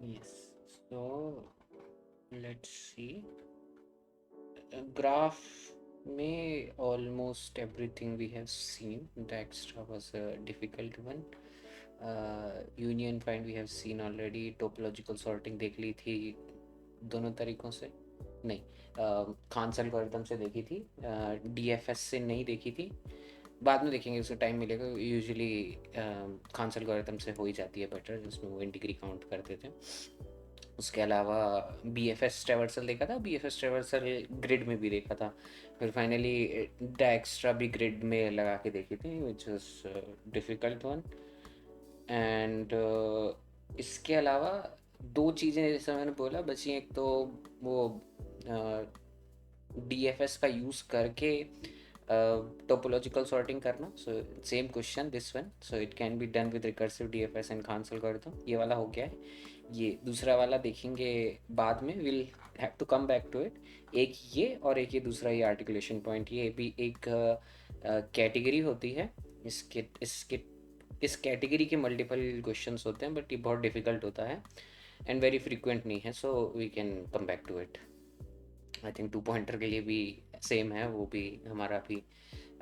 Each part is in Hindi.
Yes. So let's see. Graph में almost everything we have seen. The extra was a difficult one. Union find we have seen already. Topological sorting देख ली थी दोनों तरीकों से, नहीं खान्स एल्गोरिथम से देखी थी, डीएफएस से नहीं देखी थी, बाद में देखेंगे उसको टाइम मिलेगा। यूजुअली खान्स एल्गोरिथम से हो ही जाती है बेटर, जिसमें वो इंटीग्री काउंट करते थे। उसके अलावा बी एफ एस ट्रेवर्सल देखा था, B F S traversal grid में भी देखा था, फिर फाइनली डायक्स्ट्रा भी ग्रिड में लगा के देखी थी, which is difficult one. And इसके अलावा दो चीज़ें जैसे मैंने बोला बची, एक तो वो डी एफ एस का यूज़ करके टोपोलॉजिकल सॉर्टिंग करना। So same question this one, so it can be done with recursive D F S and Kahn's algorithm. ये वाला हो गया है। ये दूसरा वाला देखेंगे बाद में, will have to come back to it. एक ये और एक ये दूसरा, ये आर्टिकुलेशन पॉइंट, ये भी एक कैटेगरी होती है। इस कैटेगरी के मल्टीपल क्वेश्चंस होते हैं, बट ये बहुत डिफिकल्ट होता है एंड वेरी फ्रीक्वेंट नहीं है, so we can come back to it. I think 2 pointer के लिए भी सेम है, वो भी हमारा भी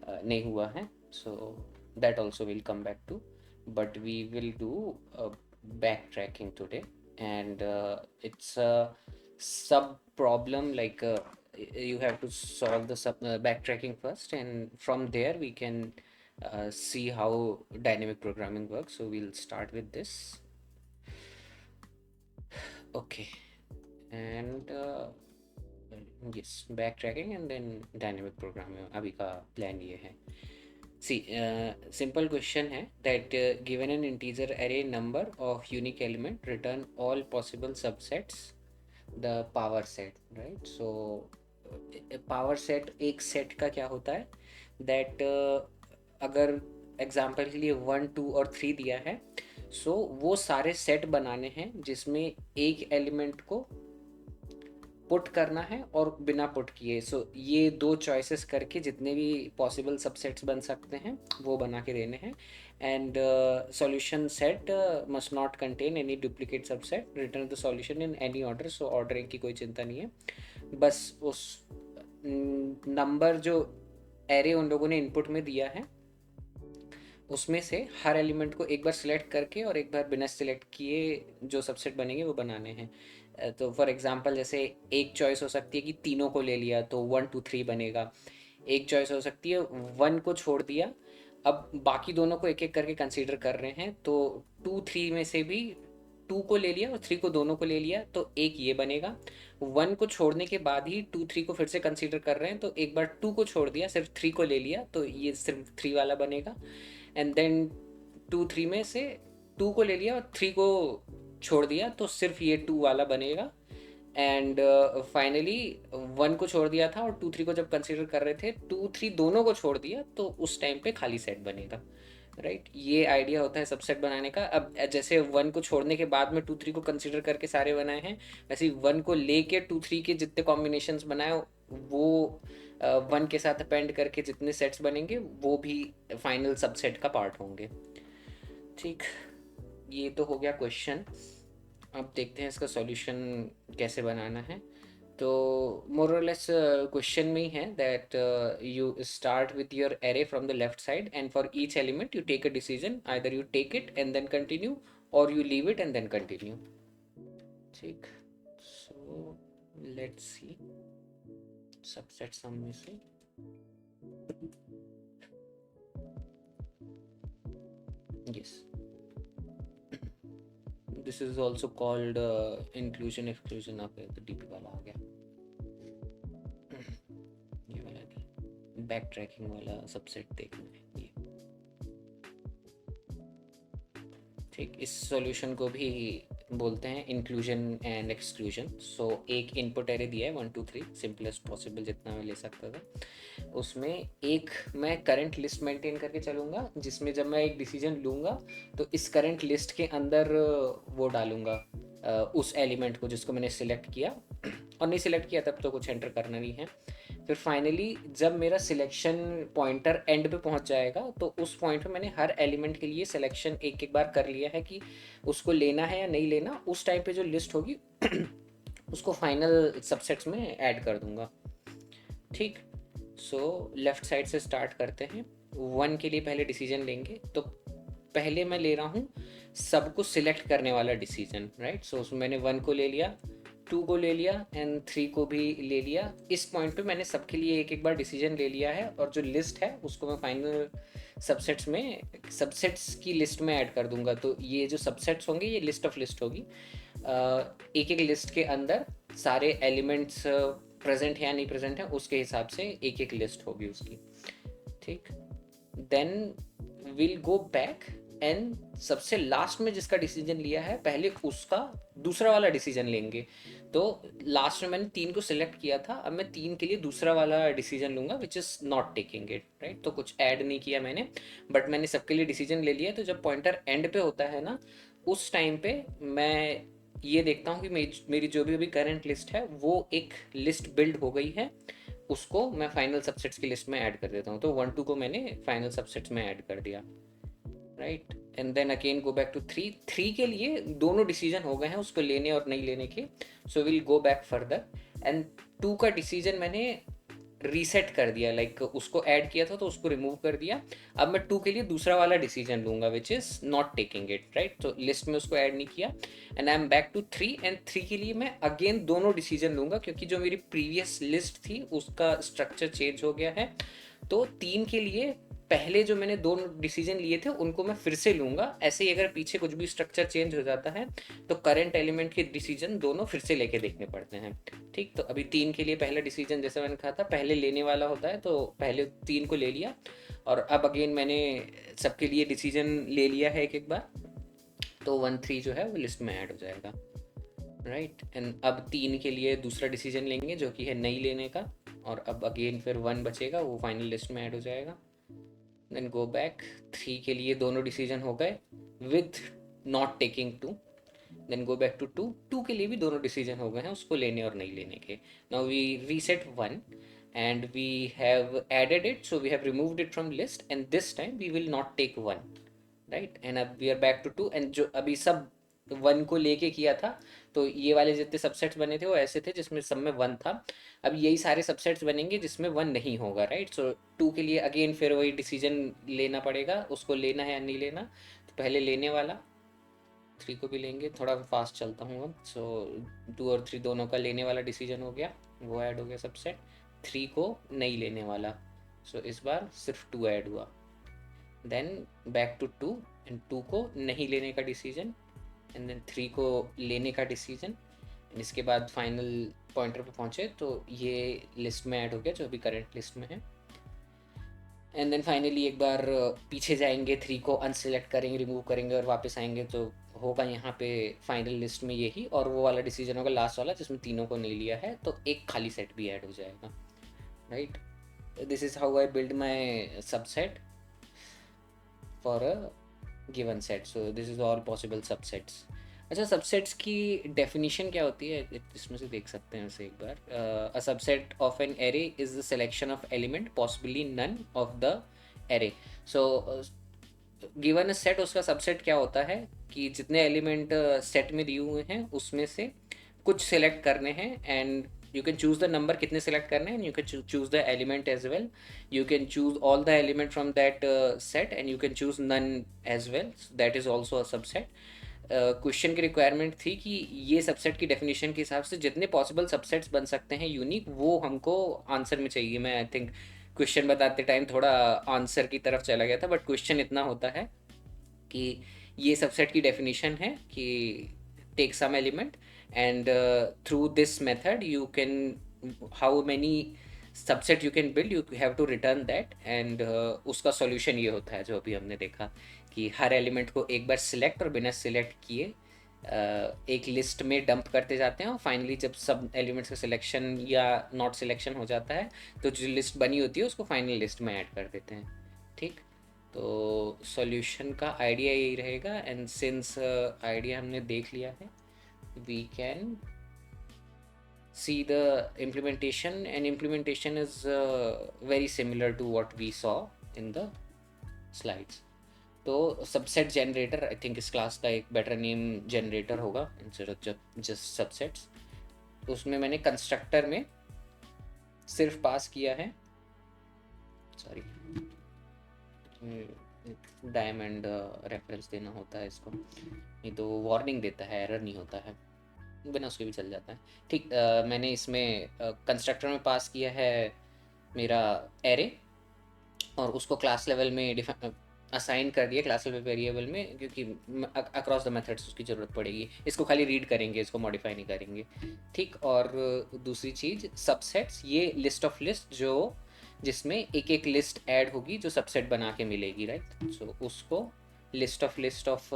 नहीं हुआ है, so that also will come back to, but we will do backtracking today. And it's a sub problem, like you have to solve the backtracking first, and from there we can see how dynamic programming works. So we'll start with this. Okay. And yes, backtracking and then dynamic programming अभी का प्लान ये है। See, simple question है that given an integer array number of unique element, return all possible subsets the power set, right? So power set एक set का क्या होता है that अगर एग्जाम्पल के लिए 1 2 और 3 दिया है, सो वो सारे सेट बनाने हैं जिसमें एक एलिमेंट को पुट करना है और बिना पुट किए। सो ये दो चॉइसेस करके जितने भी पॉसिबल सबसेट्स बन सकते हैं वो बना के देने हैं। And solution set must not contain any duplicate subset, return the solution in any order. So ordering की कोई चिंता नहीं है, बस उस नंबर जो एरे उन लोगों ने इनपुट में दिया है उसमें से हर एलिमेंट को एक बार सिलेक्ट करके और एक बार बिना सिलेक्ट किए जो सबसेट बनेंगे वो बनाने हैं। तो फॉर एग्जांपल जैसे एक चॉइस हो सकती है कि तीनों को ले लिया तो 1 2 3 बनेगा। एक चॉइस हो सकती है 1 को छोड़ दिया, अब बाकी दोनों को एक एक करके कंसीडर कर रहे हैं, तो 2 3 में से भी 2 को ले लिया और 3 को दोनों को ले लिया तो एक ये बनेगा। 1 को छोड़ने के बाद ही 2 3 को फिर से कंसीडर कर रहे हैं, तो एक बार 2 को छोड़ दिया सिर्फ 3 को ले लिया तो ये सिर्फ 3 वाला बनेगा। एंड देन 2 3 में से 2 को ले लिया और 3 को छोड़ दिया तो सिर्फ ये 2 वाला बनेगा। एंड फाइनली 1 को छोड़ दिया था और 2 3 को जब कंसीडर कर रहे थे 2 3 दोनों को छोड़ दिया तो उस टाइम पे खाली सेट बनेगा, राइट। ये आइडिया होता है सबसेट बनाने का। अब जैसे 1 को छोड़ने के बाद में 2 3 को कंसीडर करके सारे बनाए हैं, वैसे 1 को लेके 2 3 के जितने कॉम्बिनेशंस बनाए वो 1 के साथ अपेंड करके जितने सेट्स बनेंगे वो भी फाइनल सबसेट का पार्ट होंगे। ठीक, ये तो हो गया क्वेश्चन। अब देखते हैं इसका सॉल्यूशन कैसे बनाना है। तो मोर और लेस क्वेश्चन में ही है that you start with your array from the left side and for each element you take a decision, either you take it and then continue or you leave it and then continue. ठीक, सो लेट्स सी सबसेट सम में से yes, this is also called inclusion exclusion। अब तो डीपी वाला आ गया, ये वाला नहीं, बैक ट्रैकिंग वाला सबसेट देखना है ये। ठीक, इस सॉल्यूशन को भी बोलते हैं इंक्लूजन एंड एक्सक्लूजन। सो एक इनपुट एरे दिया है 1 2 3, सिंपलेस्ट पॉसिबल जितना मैं ले सकता था। उसमें एक मैं करंट लिस्ट मेंटेन करके चलूँगा जिसमें जब मैं एक डिसीजन लूँगा तो इस करंट लिस्ट के अंदर वो डालूँगा उस एलिमेंट को जिसको मैंने सिलेक्ट किया, और नहीं सिलेक्ट किया तब तो कुछ एंटर करना नहीं है। फिर फाइनली जब मेरा सिलेक्शन पॉइंटर एंड पे पहुंच जाएगा तो उस पॉइंट पे मैंने हर एलिमेंट के लिए सिलेक्शन एक एक बार कर लिया है कि उसको लेना है या नहीं लेना। उस टाइम पे जो लिस्ट होगी उसको फाइनल सबसेट्स में ऐड कर दूंगा। ठीक, सो लेफ्ट साइड से स्टार्ट करते हैं। वन के लिए पहले डिसीजन लेंगे, तो पहले मैं ले रहा हूँ सबको सिलेक्ट करने वाला डिसीजन, राइट। सो उसमें मैंने वन को ले लिया, टू को ले लिया एंड थ्री को भी ले लिया। इस पॉइंट पे मैंने सबके लिए एक एक बार डिसीजन ले लिया है, और जो लिस्ट है उसको मैं फाइनल सबसेट्स में, सबसेट्स की लिस्ट में ऐड कर दूंगा। तो ये जो सबसेट्स होंगे ये लिस्ट ऑफ लिस्ट होगी। एक एक लिस्ट के अंदर सारे एलिमेंट्स प्रेजेंट है या नहीं प्रेजेंट है उसके हिसाब से एक एक लिस्ट होगी उसकी। ठीक, then will go back and सबसे लास्ट में जिसका डिसीजन लिया है पहले उसका दूसरा वाला डिसीजन लेंगे। तो लास्ट में मैंने तीन को सिलेक्ट किया था, अब मैं तीन के लिए दूसरा वाला डिसीजन लूंगा विच is not taking it, right. तो कुछ ऐड नहीं किया मैंने, बट मैंने सबके लिए डिसीजन ले लिया। तो जब पॉइंटर एंड पे होता है ना, उस टाइम पे मैं ये देखता हूँ कि मेरी जो भी अभी करंट लिस्ट है वो एक लिस्ट बिल्ड हो गई है, उसको मैं फाइनल सबसेट्स की लिस्ट में ऐड कर देता हूँ। तो वन टू को मैंने फाइनल सबसेट्स में ऐड कर दिया, right. And then again go back to three. Three के लिए दोनों डिसीजन हो गए हैं उसको लेने और नहीं लेने के, so will go back further. And two का डिसीजन मैंने रीसेट कर दिया, लाइक उसको ऐड किया था तो उसको रिमूव कर दिया। अब मैं टू के लिए दूसरा वाला डिसीजन लूंगा which is not taking it, right. तो लिस्ट में उसको ऐड नहीं किया and I am back to three. And three के लिए मैं अगेन दोनों डिसीजन लूंगा क्योंकि जो मेरी प्रीवियस लिस्ट थी उसका स्ट्रक्चर चेंज हो गया है। तो तीन के लिए पहले जो मैंने दो डिसीजन लिए थे उनको मैं फिर से लूंगा। ऐसे ही अगर पीछे कुछ भी स्ट्रक्चर चेंज हो जाता है तो करंट एलिमेंट के डिसीजन दोनों फिर से लेके देखने पड़ते हैं। ठीक, तो अभी तीन के लिए पहला डिसीजन जैसे मैंने कहा था पहले लेने वाला होता है, तो पहले तीन को ले लिया और अब अगेन मैंने सबके लिए डिसीजन ले लिया है एक एक बार। तो वन थ्री जो है वो लिस्ट में ऐड हो जाएगा, राइट। एंड अब तीन के लिए दूसरा डिसीजन लेंगे जो कि है नहीं लेने का, और अब अगेन फिर वन बचेगा वो फाइनल लिस्ट में ऐड हो जाएगा। देन गो बैक, थ्री के लिए दोनों डिसीजन हो गए with not taking two. Then go back to two, two के लिए भी दोनों डिसीजन हो गए हैं उसको लेने और नहीं लेने के। Now we reset one and we have added it, so we have removed it from list and this time we will not take one, right। and अब we are back to two, and जो अभी सब वन को लेके किया था तो ये वाले जितने सबसेट्स बने थे वो ऐसे थे जिसमें सब में वन था। अब यही सारे सबसेट्स बनेंगे जिसमें वन नहीं होगा, राइट। सो टू के लिए अगेन फिर वही डिसीजन लेना पड़ेगा, उसको लेना है या नहीं लेना। तो पहले लेने वाला, थ्री को भी लेंगे, थोड़ा फास्ट चलता हूँ अब। सो टू और थ्री दोनों का लेने वाला डिसीजन हो गया, वो ऐड हो गया सबसेट। थ्री को नहीं लेने वाला, सो इस बार सिर्फ टू ऐड हुआ। Then back to two, and two को नहीं लेने का डिसीजन एंड देन थ्री को लेने का डिसीजन। इसके बाद फाइनल पॉइंटर पे पहुंचे तो ये लिस्ट में ऐड हो गया जो अभी करंट लिस्ट में है। एंड देन फाइनली एक बार पीछे जाएंगे, थ्री को अनसेलेक्ट करेंगे, रिमूव करेंगे और वापस आएंगे तो होगा यहाँ पे फाइनल लिस्ट में यही, और वो वाला डिसीजन होगा लास्ट वाला जिसमें तीनों को नहीं लिया है, तो एक खाली सेट भी ऐड हो जाएगा, right. This is how I build my subset for a given set. So this is all possible subsets. अच्छा, सबसेट्स की डेफिनेशन क्या होती है इसमें से देख सकते हैं वैसे एक बार। A subset of an array is the selection of element possibly none of the array. So given a set, उसका सबसेट क्या होता है कि जितने एलिमेंट सेट में दिए हुए हैं उसमें से कुछ सिलेक्ट करने हैं and you can choose the number कितने select करने हैं and you can choose the element as well. You can choose all the element from that set and you can choose none as well. So that is also a subset. Question की रिक्वायरमेंट थी कि ये सबसेट की डेफिनेशन के हिसाब से जितने पॉसिबल सबसेट्स बन सकते हैं यूनिक, वो हमको आंसर में चाहिए। मैं आई थिंक क्वेश्चन बताते टाइम थोड़ा आंसर की तरफ चला गया था, बट क्वेश्चन इतना होता है कि ये सबसेट की डेफिनेशन है कि take some element and through this method you can, how many subset you can build, you have to return that and उसका सॉल्यूशन ये होता है जो अभी हमने देखा कि हर एलिमेंट को एक बार सिलेक्ट और बिना सिलेक्ट किए एक लिस्ट में डंप करते जाते हैं और फाइनली जब सब एलिमेंट्स का सिलेक्शन या नॉट सिलेक्शन हो जाता है तो जो लिस्ट बनी होती है उसको फाइनल लिस्ट में ऐड कर देते हैं। ठीक, तो सॉल्यूशन का आइडिया यही रहेगा। एंड सिंस आइडिया हमने देख लिया है, we can see the implementation, and implementation is very similar to what we saw in the slides. तो सबसेट जनरेटर, आई थिंक इस क्लास का एक बेटर नेम जनरेटर होगा इंस्टेड ऑफ जस्ट सबसेट्स। उसमें मैंने कंस्ट्रक्टर में सिर्फ पास किया है, सॉरी डायमंड रेफरेंस देना होता है इसको, नहीं तो वार्निंग देता है, एरर नहीं होता है, बिना उसके भी चल जाता है। ठीक, मैंने इसमें कंस्ट्रक्टर में पास किया है मेरा एरे, और उसको क्लास लेवल में असाइन कर दिया क्लास लेवल वेरिएबल में, क्योंकि अक्रॉस द मेथड्स उसकी ज़रूरत पड़ेगी। इसको खाली रीड करेंगे, इसको मॉडिफाई नहीं करेंगे। ठीक, और दूसरी चीज़ सबसेट्स, ये लिस्ट ऑफ लिस्ट जो जिसमें एक एक लिस्ट ऐड होगी जो सबसेट बना के मिलेगी, राइट। सो उसको लिस्ट ऑफ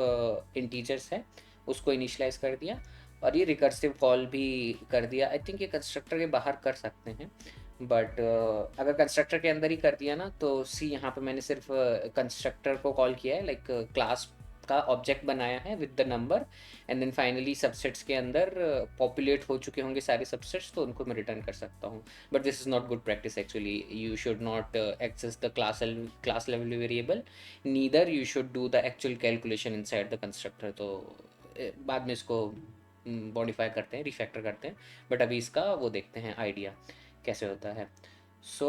इंटीजर्स है, उसको इनिशलाइज कर दिया, और ये रिकर्सिव कॉल भी कर दिया। आई थिंक ये कंस्ट्रक्टर के बाहर कर सकते हैं, बट अगर कंस्ट्रक्टर के अंदर ही कर दिया ना, तो सी यहाँ पे मैंने सिर्फ कंस्ट्रक्टर को कॉल किया है, लाइक क्लास का ऑब्जेक्ट बनाया है with the number, and then finally subsets के अंदर पॉपुलेट हो चुके होंगे सारे सबसेट्स, तो उनको मैं रिटर्न कर सकता हूँ। But this is not good practice actually. You should not access the class level variable, neither you should do the actual calculation inside the constructor. तो बाद में इसको मॉडिफाई करते हैं, रिफैक्टर करते हैं, बट अभी इसका वो देखते हैं आइडिया कैसे होता है। सो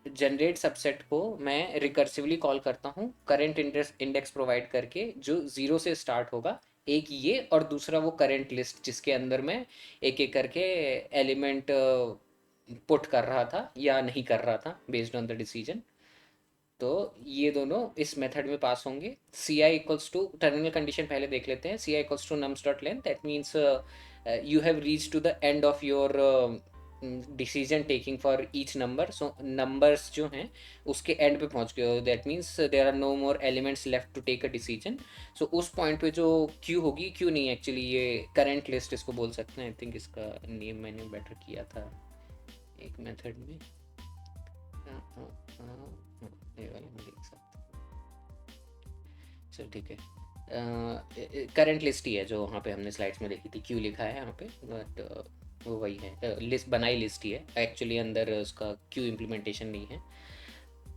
जनरेट सबसेट को मैं रिकर्सिवली कॉल करता हूँ करेंट इंडेक्स प्रोवाइड करके, जो 0 से स्टार्ट होगा, एक ये, और दूसरा वो करेंट लिस्ट जिसके अंदर मैं एक एक करके एलिमेंट पुट कर रहा था या नहीं कर रहा था बेस्ड ऑन द डिसीजन। तो ये दोनों इस मेथड में पास होंगे। C I equals to, terminal condition पहले देख लेते हैं। C I equals to nums dot length, that means you have reach to the end of your decision taking for each number. So numbers जो हैं उसके एंड पे पहुंच गए हो, that means there are no more elements left to take a decision. So उस पॉइंट पे जो क्यू होगी, क्यू नहीं एक्चुअली ये करेंट लिस्ट इसको बोल सकते हैं। आई थिंक इसका नेम मैंने बेटर किया था एक मेथड में, ये वाले में देख सकते हैं। चलो ठीक है, करंट लिस्ट ही है जो वहाँ पे हमने स्लाइड्स में लिखी थी, क्यू लिखा है यहाँ पे, बट वो वही है, लिस्ट बनाई लिस्ट ही है एक्चुअली, अंदर उसका क्यू इम्प्लीमेंटेशन नहीं है।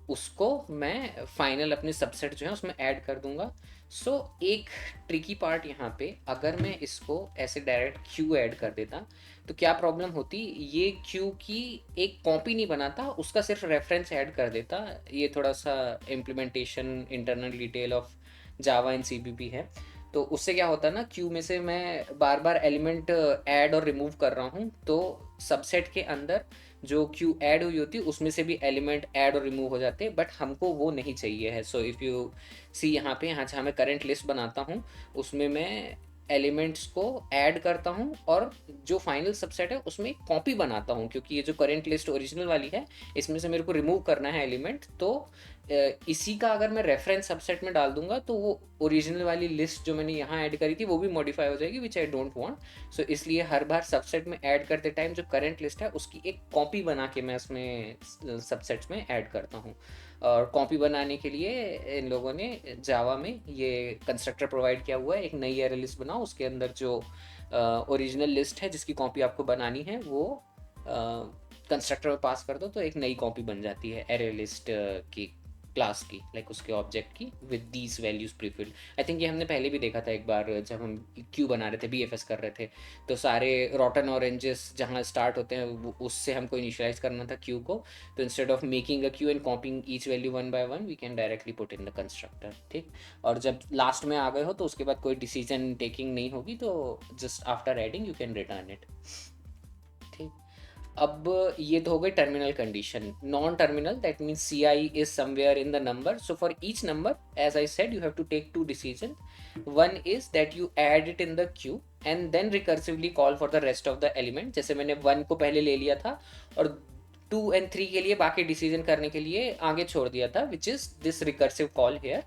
उसको मैं फाइनल अपने सबसेट जो है उसमें ऐड कर दूंगा। सो एक ट्रिकी पार्ट यहाँ पे, अगर मैं इसको ऐसे डायरेक्ट क्यू ऐड कर देता तो क्या प्रॉब्लम होती, ये क्यू की एक कॉपी नहीं बनाता, उसका सिर्फ रेफरेंस ऐड कर देता। ये थोड़ा सा implementation internal detail of Java and CPP है। तो उससे क्या होता है ना, क्यू में से मैं बार बार एलिमेंट ऐड और रिमूव कर रहा हूँ, तो सबसेट के अंदर जो क्यू ऐड हुई होती है उसमें से भी एलिमेंट ऐड और रिमूव हो जाते हैं, बट हमको वो नहीं चाहिए है। सो इफ़ यू सी यहाँ पे, यहाँ जहाँ मैं करंट लिस्ट बनाता हूँ उसमें मैं एलिमेंट्स को ऐड करता हूँ, और जो फाइनल सबसेट है उसमें एक कॉपी बनाता हूँ, क्योंकि ये जो करंट लिस्ट ओरिजिनल वाली है इसमें से मेरे को रिमूव करना है एलिमेंट। तो इसी का अगर मैं रेफरेंस सबसेट में डाल दूंगा तो वो ओरिजिनल वाली लिस्ट जो मैंने यहाँ ऐड करी थी वो भी मॉडिफाई हो जाएगी, विच आई डोंट वांट। सो इसलिए हर बार सबसेट में ऐड करते टाइम जो करंट लिस्ट है उसकी एक कॉपी बना के मैं उसमें सबसेट्स में ऐड करता हूँ। और कॉपी बनाने के लिए इन लोगों ने जावा में ये कंस्ट्रक्टर प्रोवाइड किया हुआ है, एक नई एरे लिस्ट बनाओ, उसके अंदर जो ओरिजिनल लिस्ट है जिसकी कॉपी आपको बनानी है वो कंस्ट्रक्टर में पास कर दो, तो एक नई कॉपी बन जाती है एरे लिस्ट की, क्लास की, लाइक उसके ऑब्जेक्ट की, with these values prefilled. I think ये हमने पहले भी देखा था एक बार जब हम क्यू बना रहे थे, बीएफएस कर रहे थे, तो सारे रॉटन ऑरेंजेस जहाँ स्टार्ट होते हैं उससे हमको इनिशियलाइज करना था क्यू को। तो instead of making a queue and copying each value one by one, we can directly put in the constructor. ठीक, और जब लास्ट में आ गए हो तो उसके बाद कोई डिसीजन टेकिंग नहीं होगी, तो just after adding you can return it. ठीक, अब ये तो हो गई terminal condition. Non terminal, that means see I is somewhere in the number. So for each number, as I said, you have to take two decision. One is that you add it in the queue and then recursively call for the rest of the element. जैसे मैंने 1 को पहले ले लिया था और 2 एंड 3 के लिए बाकी डिसीजन करने के लिए आगे छोड़ दिया था, which is this recursive call here,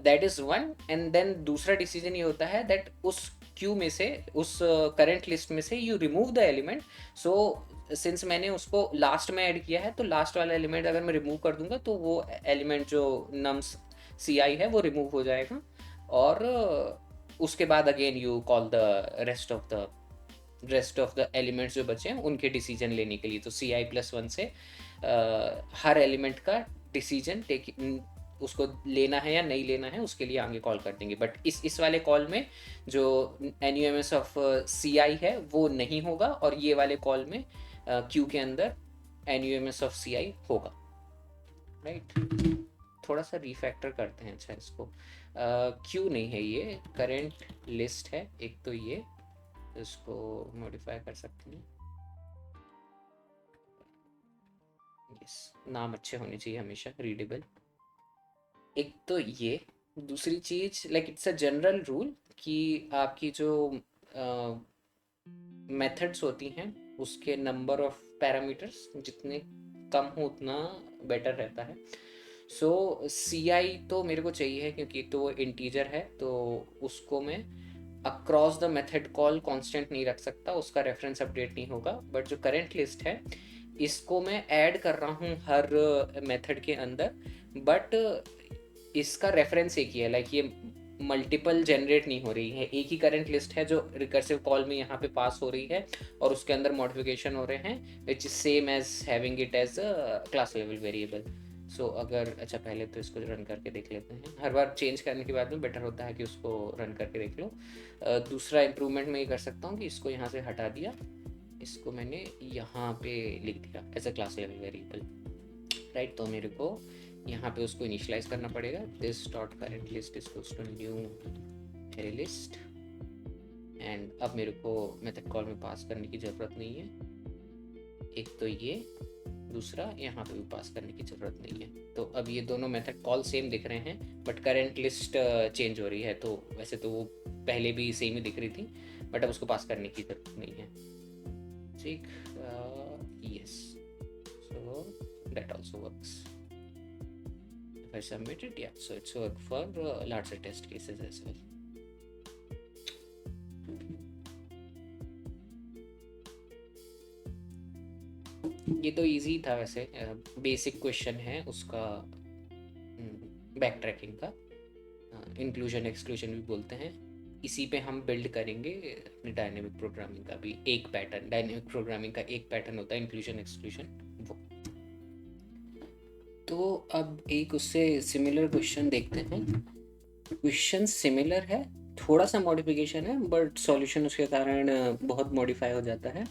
that is one. And then दूसरा डिसीजन ये होता है दैट उस क्यू में से, उस करंट लिस्ट में से you remove the element. So since मैंने उसको लास्ट में ऐड किया है, तो लास्ट वाला एलिमेंट अगर मैं रिमूव कर दूंगा तो वो एलिमेंट जो नम्स सी आई है वो रिमूव हो जाएगा, और उसके बाद again you call the rest of the rest of the elements जो बचे हैं उनके डिसीजन लेने के लिए। तो ci+1 से हर एलिमेंट का डिसीजन उसको लेना है या नहीं लेना है उसके लिए आगे कॉल कर देंगे। बट इस वाले कॉल में जो NUMS ऑफ CI है वो नहीं होगा, और ये वाले कॉल में क्यू के अंदर NUMS ऑफ CI होगा, राइट। थोड़ा सा रिफैक्टर करते हैं। अच्छा, इसको क्यू नहीं है, ये करेंट लिस्ट है एक, तो ये इसको मॉडिफाई कर सकते हैं। यस, नाम अच्छे होने चाहिए हमेशा, रीडेबल। एक तो ये, दूसरी चीज like it's a general rule कि आपकी जो मेथड्स होती हैं उसके नंबर ऑफ पैरामीटर्स जितने कम हो उतना बेटर रहता है। सो CI तो मेरे को चाहिए है, क्योंकि एक तो वो इंटीजर है, तो उसको मैं across the method call constant नहीं रख सकता, उसका रेफरेंस अपडेट नहीं होगा। बट जो करेंट लिस्ट है इसको मैं ऐड कर रहा हूँ हर मेथड के अंदर, बट इसका रेफरेंस एक ही है, लाइक ये मल्टीपल जनरेट नहीं हो रही है, एक ही करंट लिस्ट है जो रिकर्सिव कॉल में यहाँ पे पास हो रही है, और उसके अंदर मॉडिफिकेशन हो रहे हैं which is same as having it as a class level variable. So अगर, अच्छा पहले तो इसको रन करके देख लेते हैं, हर बार चेंज करने के बाद में बेटर होता है कि उसको रन करके देख लो। दूसरा इम्प्रूवमेंट मैं ये कर सकता हूँ कि इसको यहाँ से हटा दिया, इसको मैंने यहाँ पे लिख दिया as a class level variable, right. तो मेरे को यहाँ पे उसको इनिशियलाइज करना पड़ेगा, this dot current list equals to new array list, and अब मेरे को मेथड कॉल में पास करने की ज़रूरत नहीं है, एक तो ये, दूसरा यहाँ पे भी पास करने की ज़रूरत नहीं है। तो अब ये दोनों मेथड कॉल सेम दिख रहे हैं, बट करेंट लिस्ट चेंज हो रही है। तो वैसे तो वो पहले भी सेम ही दिख रही थी, बट अब उसको पास करने की ज़रूरत नहीं है, ठीक। Yes, so that also works if I submit it. Yeah, so it's work for larger test cases as well. ये तो इजी था वैसे, बेसिक क्वेश्चन है उसका, बैक ट्रैकिंग का, इंक्लूजन एक्सक्लूजन भी बोलते हैं। इसी पे हम बिल्ड करेंगे अपनी डायनेमिक प्रोग्रामिंग का भी एक पैटर्न। डायनेमिक प्रोग्रामिंग का एक पैटर्न होता है इंक्लूजन एक्सक्लूजन, वो। तो अब एक उससे सिमिलर क्वेश्चन देखते हैं। क्वेश्चन सिमिलर है, थोड़ा सा मॉडिफिकेशन है, बट सॉल्यूशन उसके कारण बहुत मॉडिफाई हो जाता है।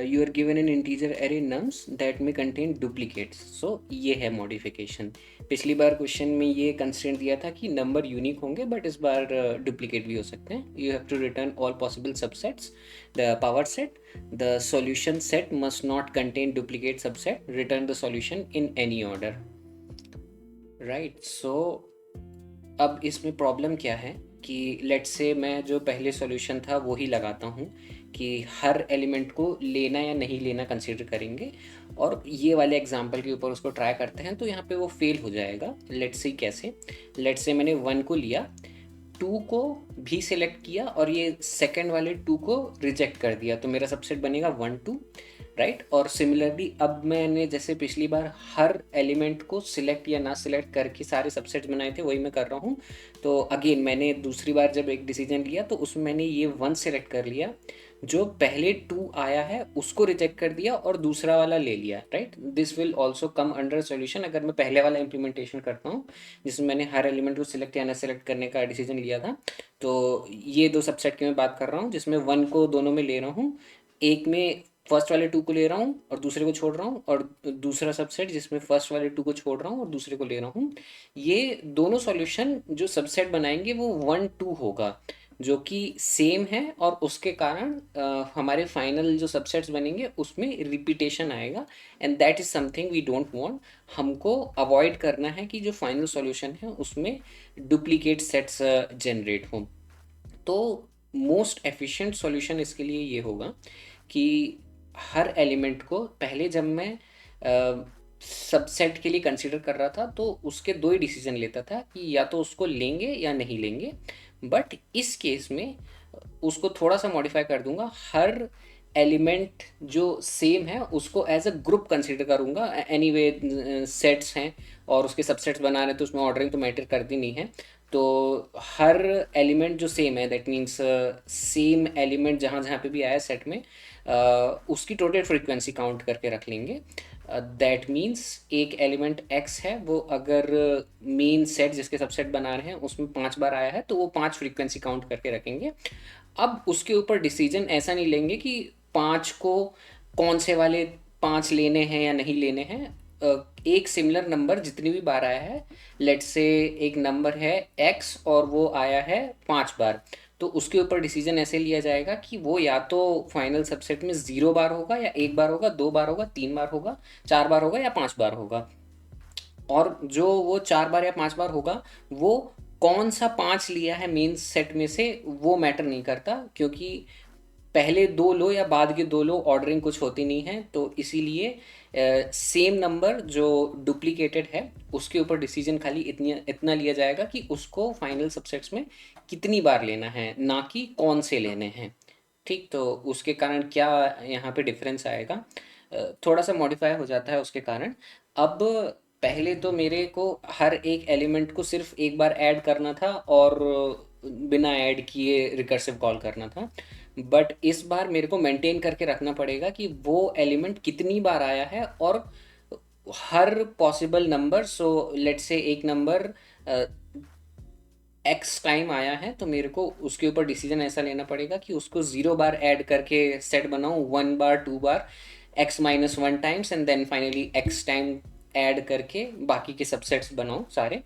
You are given an integer array nums that may contain duplicates. So ये है मॉडिफिकेशन। पिछली बार क्वेश्चन में ये कंस्ट्रेंट दिया था कि नंबर यूनिक होंगे, बट इस बार डुप्लीकेट भी हो सकते हैं। You have to return all possible subsets, the power set, the solution set must not contain duplicate subset, return the solution in any order, right. So अब इसमें प्रॉब्लम क्या है कि लेट्स से मैं जो पहले सॉल्यूशन था वो ही लगाता हूँ कि हर एलिमेंट को लेना या नहीं लेना कंसीडर करेंगे, और ये वाले एग्जांपल के ऊपर उसको ट्राई करते हैं, तो यहाँ पे वो फेल हो जाएगा। लेट्स से कैसे, लेट्स से मैंने 1 को लिया, 2 को भी सिलेक्ट किया, और ये सेकंड वाले 2 को रिजेक्ट कर दिया, तो मेरा सबसेट बनेगा 1 2, राइट। और सिमिलरली अब मैंने जैसे पिछली बार हर एलिमेंट को सिलेक्ट या ना सिलेक्ट करके सारे सबसेट्स बनाए थे, वही मैं कर रहा हूँ। तो अगेन मैंने दूसरी बार जब एक डिसीजन लिया तो उसमें मैंने ये 1 सिलेक्ट कर लिया, जो पहले 2 आया है उसको रिजेक्ट कर दिया और दूसरा वाला ले लिया, right. This will also come under solution अगर मैं पहले वाला इंप्लीमेंटेशन करता हूँ जिसमें मैंने हर एलिमेंट को सिलेक्ट या ना सिलेक्ट करने का डिसीजन लिया था। तो ये 2 सबसेट की मैं बात कर रहा हूँ जिसमें 1 को दोनों में ले रहा हूँ, एक में फर्स्ट वाले 2 को ले रहा हूँ और दूसरे को छोड़ रहा हूँ, और दूसरा सबसेट जिसमें फर्स्ट वाले 2 को छोड़ रहा हूँ और दूसरे को ले रहा हूँ। ये दोनों सॉल्यूशन जो सबसेट बनाएंगे वो 1 2 होगा, जो कि सेम है, और उसके कारण हमारे फाइनल जो सबसेट्स बनेंगे उसमें रिपीटेशन आएगा, and that is something we don't want. हमको अवॉइड करना है कि जो फाइनल सॉल्यूशन है उसमें डुप्लीकेट सेट्स जनरेट हों। तो मोस्ट एफिशिएंट सॉल्यूशन इसके लिए ये होगा कि हर एलिमेंट को पहले जब मैं सबसेट के लिए कंसीडर कर रहा था तो उसके 2 ही डिसीजन लेता था कि या तो उसको लेंगे या नहीं लेंगे, बट इस केस में उसको थोड़ा सा मॉडिफाई कर दूंगा, हर एलिमेंट जो सेम है उसको एज अ ग्रुप कंसिडर करूँगा। एनीवे सेट्स हैं और उसके सबसेट्स बना रहे हैं तो उसमें ऑर्डरिंग तो मैटर करती नहीं है। तो हर एलिमेंट जो सेम है, दैट मीन्स सेम एलिमेंट जहाँ जहाँ पे भी आया सेट में, उसकी टोटल फ्रीक्वेंसी काउंट करके रख लेंगे। दैट मीन्स एक एलिमेंट x है, वो अगर मेन सेट जिसके सबसेट बना रहे हैं उसमें 5 बार आया है तो वो 5 फ्रीक्वेंसी काउंट करके रखेंगे। अब उसके ऊपर डिसीजन ऐसा नहीं लेंगे कि 5 को कौन से वाले 5 लेने हैं या नहीं लेने हैं। एक सिमिलर नंबर जितनी भी बार आया है, लेट्स से एक नंबर है x और वो आया है 5 बार, तो उसके ऊपर डिसीजन ऐसे लिया जाएगा कि वो या तो फाइनल सबसेट में 0 बार होगा, या 1 बार होगा, 2 बार होगा, 3 बार होगा, 4 बार होगा, या 5 बार होगा। और जो वो 4 बार या 5 बार होगा, वो कौन सा 5 लिया है मेन सेट में से वो मैटर नहीं करता, क्योंकि पहले 2 लो या बाद के 2 लो ऑर्डरिंग कुछ होती नहीं है। तो इसीलिए सेम नंबर जो डुप्लीकेटेड है उसके ऊपर डिसीजन खाली इतना लिया जाएगा कि उसको फाइनल सबसेट्स में कितनी बार लेना है, ना कि कौन से लेने हैं। ठीक, तो उसके कारण क्या यहाँ पे डिफरेंस आएगा, थोड़ा सा मॉडिफाई हो जाता है उसके कारण। अब पहले तो मेरे को हर एक एलिमेंट को सिर्फ एक बार ऐड करना था और बिना ऐड किए रिकर्सिव कॉल करना था। बट इस बार मेरे को मेंटेन करके रखना पड़ेगा कि वो एलिमेंट कितनी बार आया है, और हर possible number, so let's say एक नंबर एक्स टाइम आया है तो मेरे को उसके ऊपर डिसीजन ऐसा लेना पड़ेगा कि उसको 0 बार ऐड करके सेट बनाऊँ, 1 बार, 2 बार, x-1 times, and then finally x time add करके बाकी के सबसेट्स बनाऊँ सारे।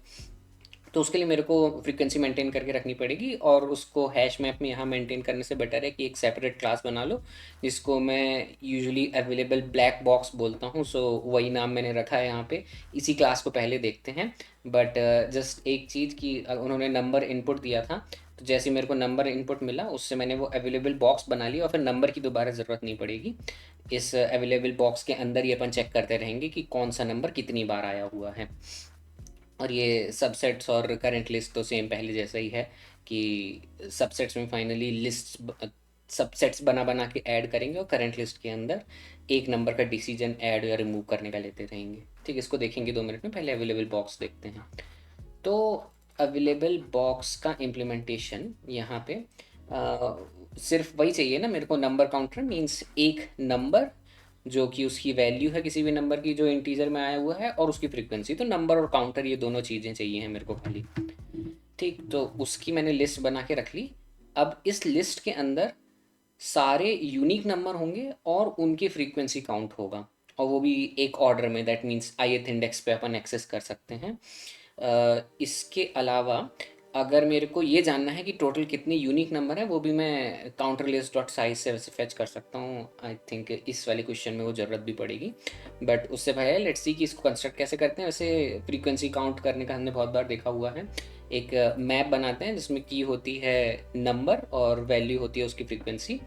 तो उसके लिए मेरे को फ्रीक्वेंसी मेंटेन करके रखनी पड़ेगी, और उसको हैश मैप में यहाँ मेंटेन करने से बेटर है कि एक सेपरेट क्लास बना लो जिसको मैं यूजुअली अवेलेबल ब्लैक बॉक्स बोलता हूँ। सो वही नाम मैंने रखा है यहाँ पे। इसी क्लास को पहले देखते हैं। बट जस्ट एक चीज़ कि उन्होंने नंबर इनपुट दिया था, तो जैसे मेरे को नंबर इनपुट मिला उससे मैंने वो अवेलेबल बॉक्स बना लिया, और फिर नंबर की दोबारा ज़रूरत नहीं पड़ेगी। इस अवेलेबल बॉक्स के अंदर ही अपन चेक करते रहेंगे कि कौन सा नंबर कितनी बार आया हुआ है। और ये सबसेट्स और करंट लिस्ट तो सेम पहले जैसा ही है कि सबसेट्स में फाइनली लिस्ट सबसेट्स बना बना के ऐड करेंगे, और करंट लिस्ट के अंदर एक नंबर का डिसीजन ऐड या रिमूव करने का लेते रहेंगे। ठीक, इसको देखेंगे 2 मिनट में। पहले अवेलेबल बॉक्स देखते हैं। तो अवेलेबल बॉक्स का इम्प्लीमेंटेशन यहाँ पे सिर्फ वही चाहिए ना मेरे को, नंबर काउंटर मीन्स एक नंबर जो कि उसकी वैल्यू है किसी भी नंबर की जो इंटीजर में आया हुआ है, और उसकी फ्रीक्वेंसी। तो नंबर और काउंटर ये दोनों चीज़ें चाहिए हैं मेरे को खाली। ठीक, तो उसकी मैंने लिस्ट बना के रख ली। अब इस लिस्ट के अंदर सारे यूनिक नंबर होंगे और उनकी फ्रीक्वेंसी काउंट होगा, और वो भी एक ऑर्डर में, दैट मीन्स ith इंडेक्स पे अपन एक्सेस कर सकते हैं। इसके अलावा अगर मेरे को ये जानना है कि टोटल कितने यूनिक नंबर हैं, वो भी मैं काउंटर लिस्ट डॉट साइज से वैसे फेच कर सकता हूँ। आई थिंक इस वाले क्वेश्चन में वो ज़रूरत भी पड़ेगी, बट उससे पहले लेट्स सी कि इसको कंस्ट्रक्ट कैसे करते हैं। वैसे फ्रीक्वेंसी काउंट करने का हमने बहुत बार देखा हुआ है। एक मैप बनाते हैं जिसमें की होती है नंबर और वैल्यू होती है उसकी फ्रीक्वेंसी।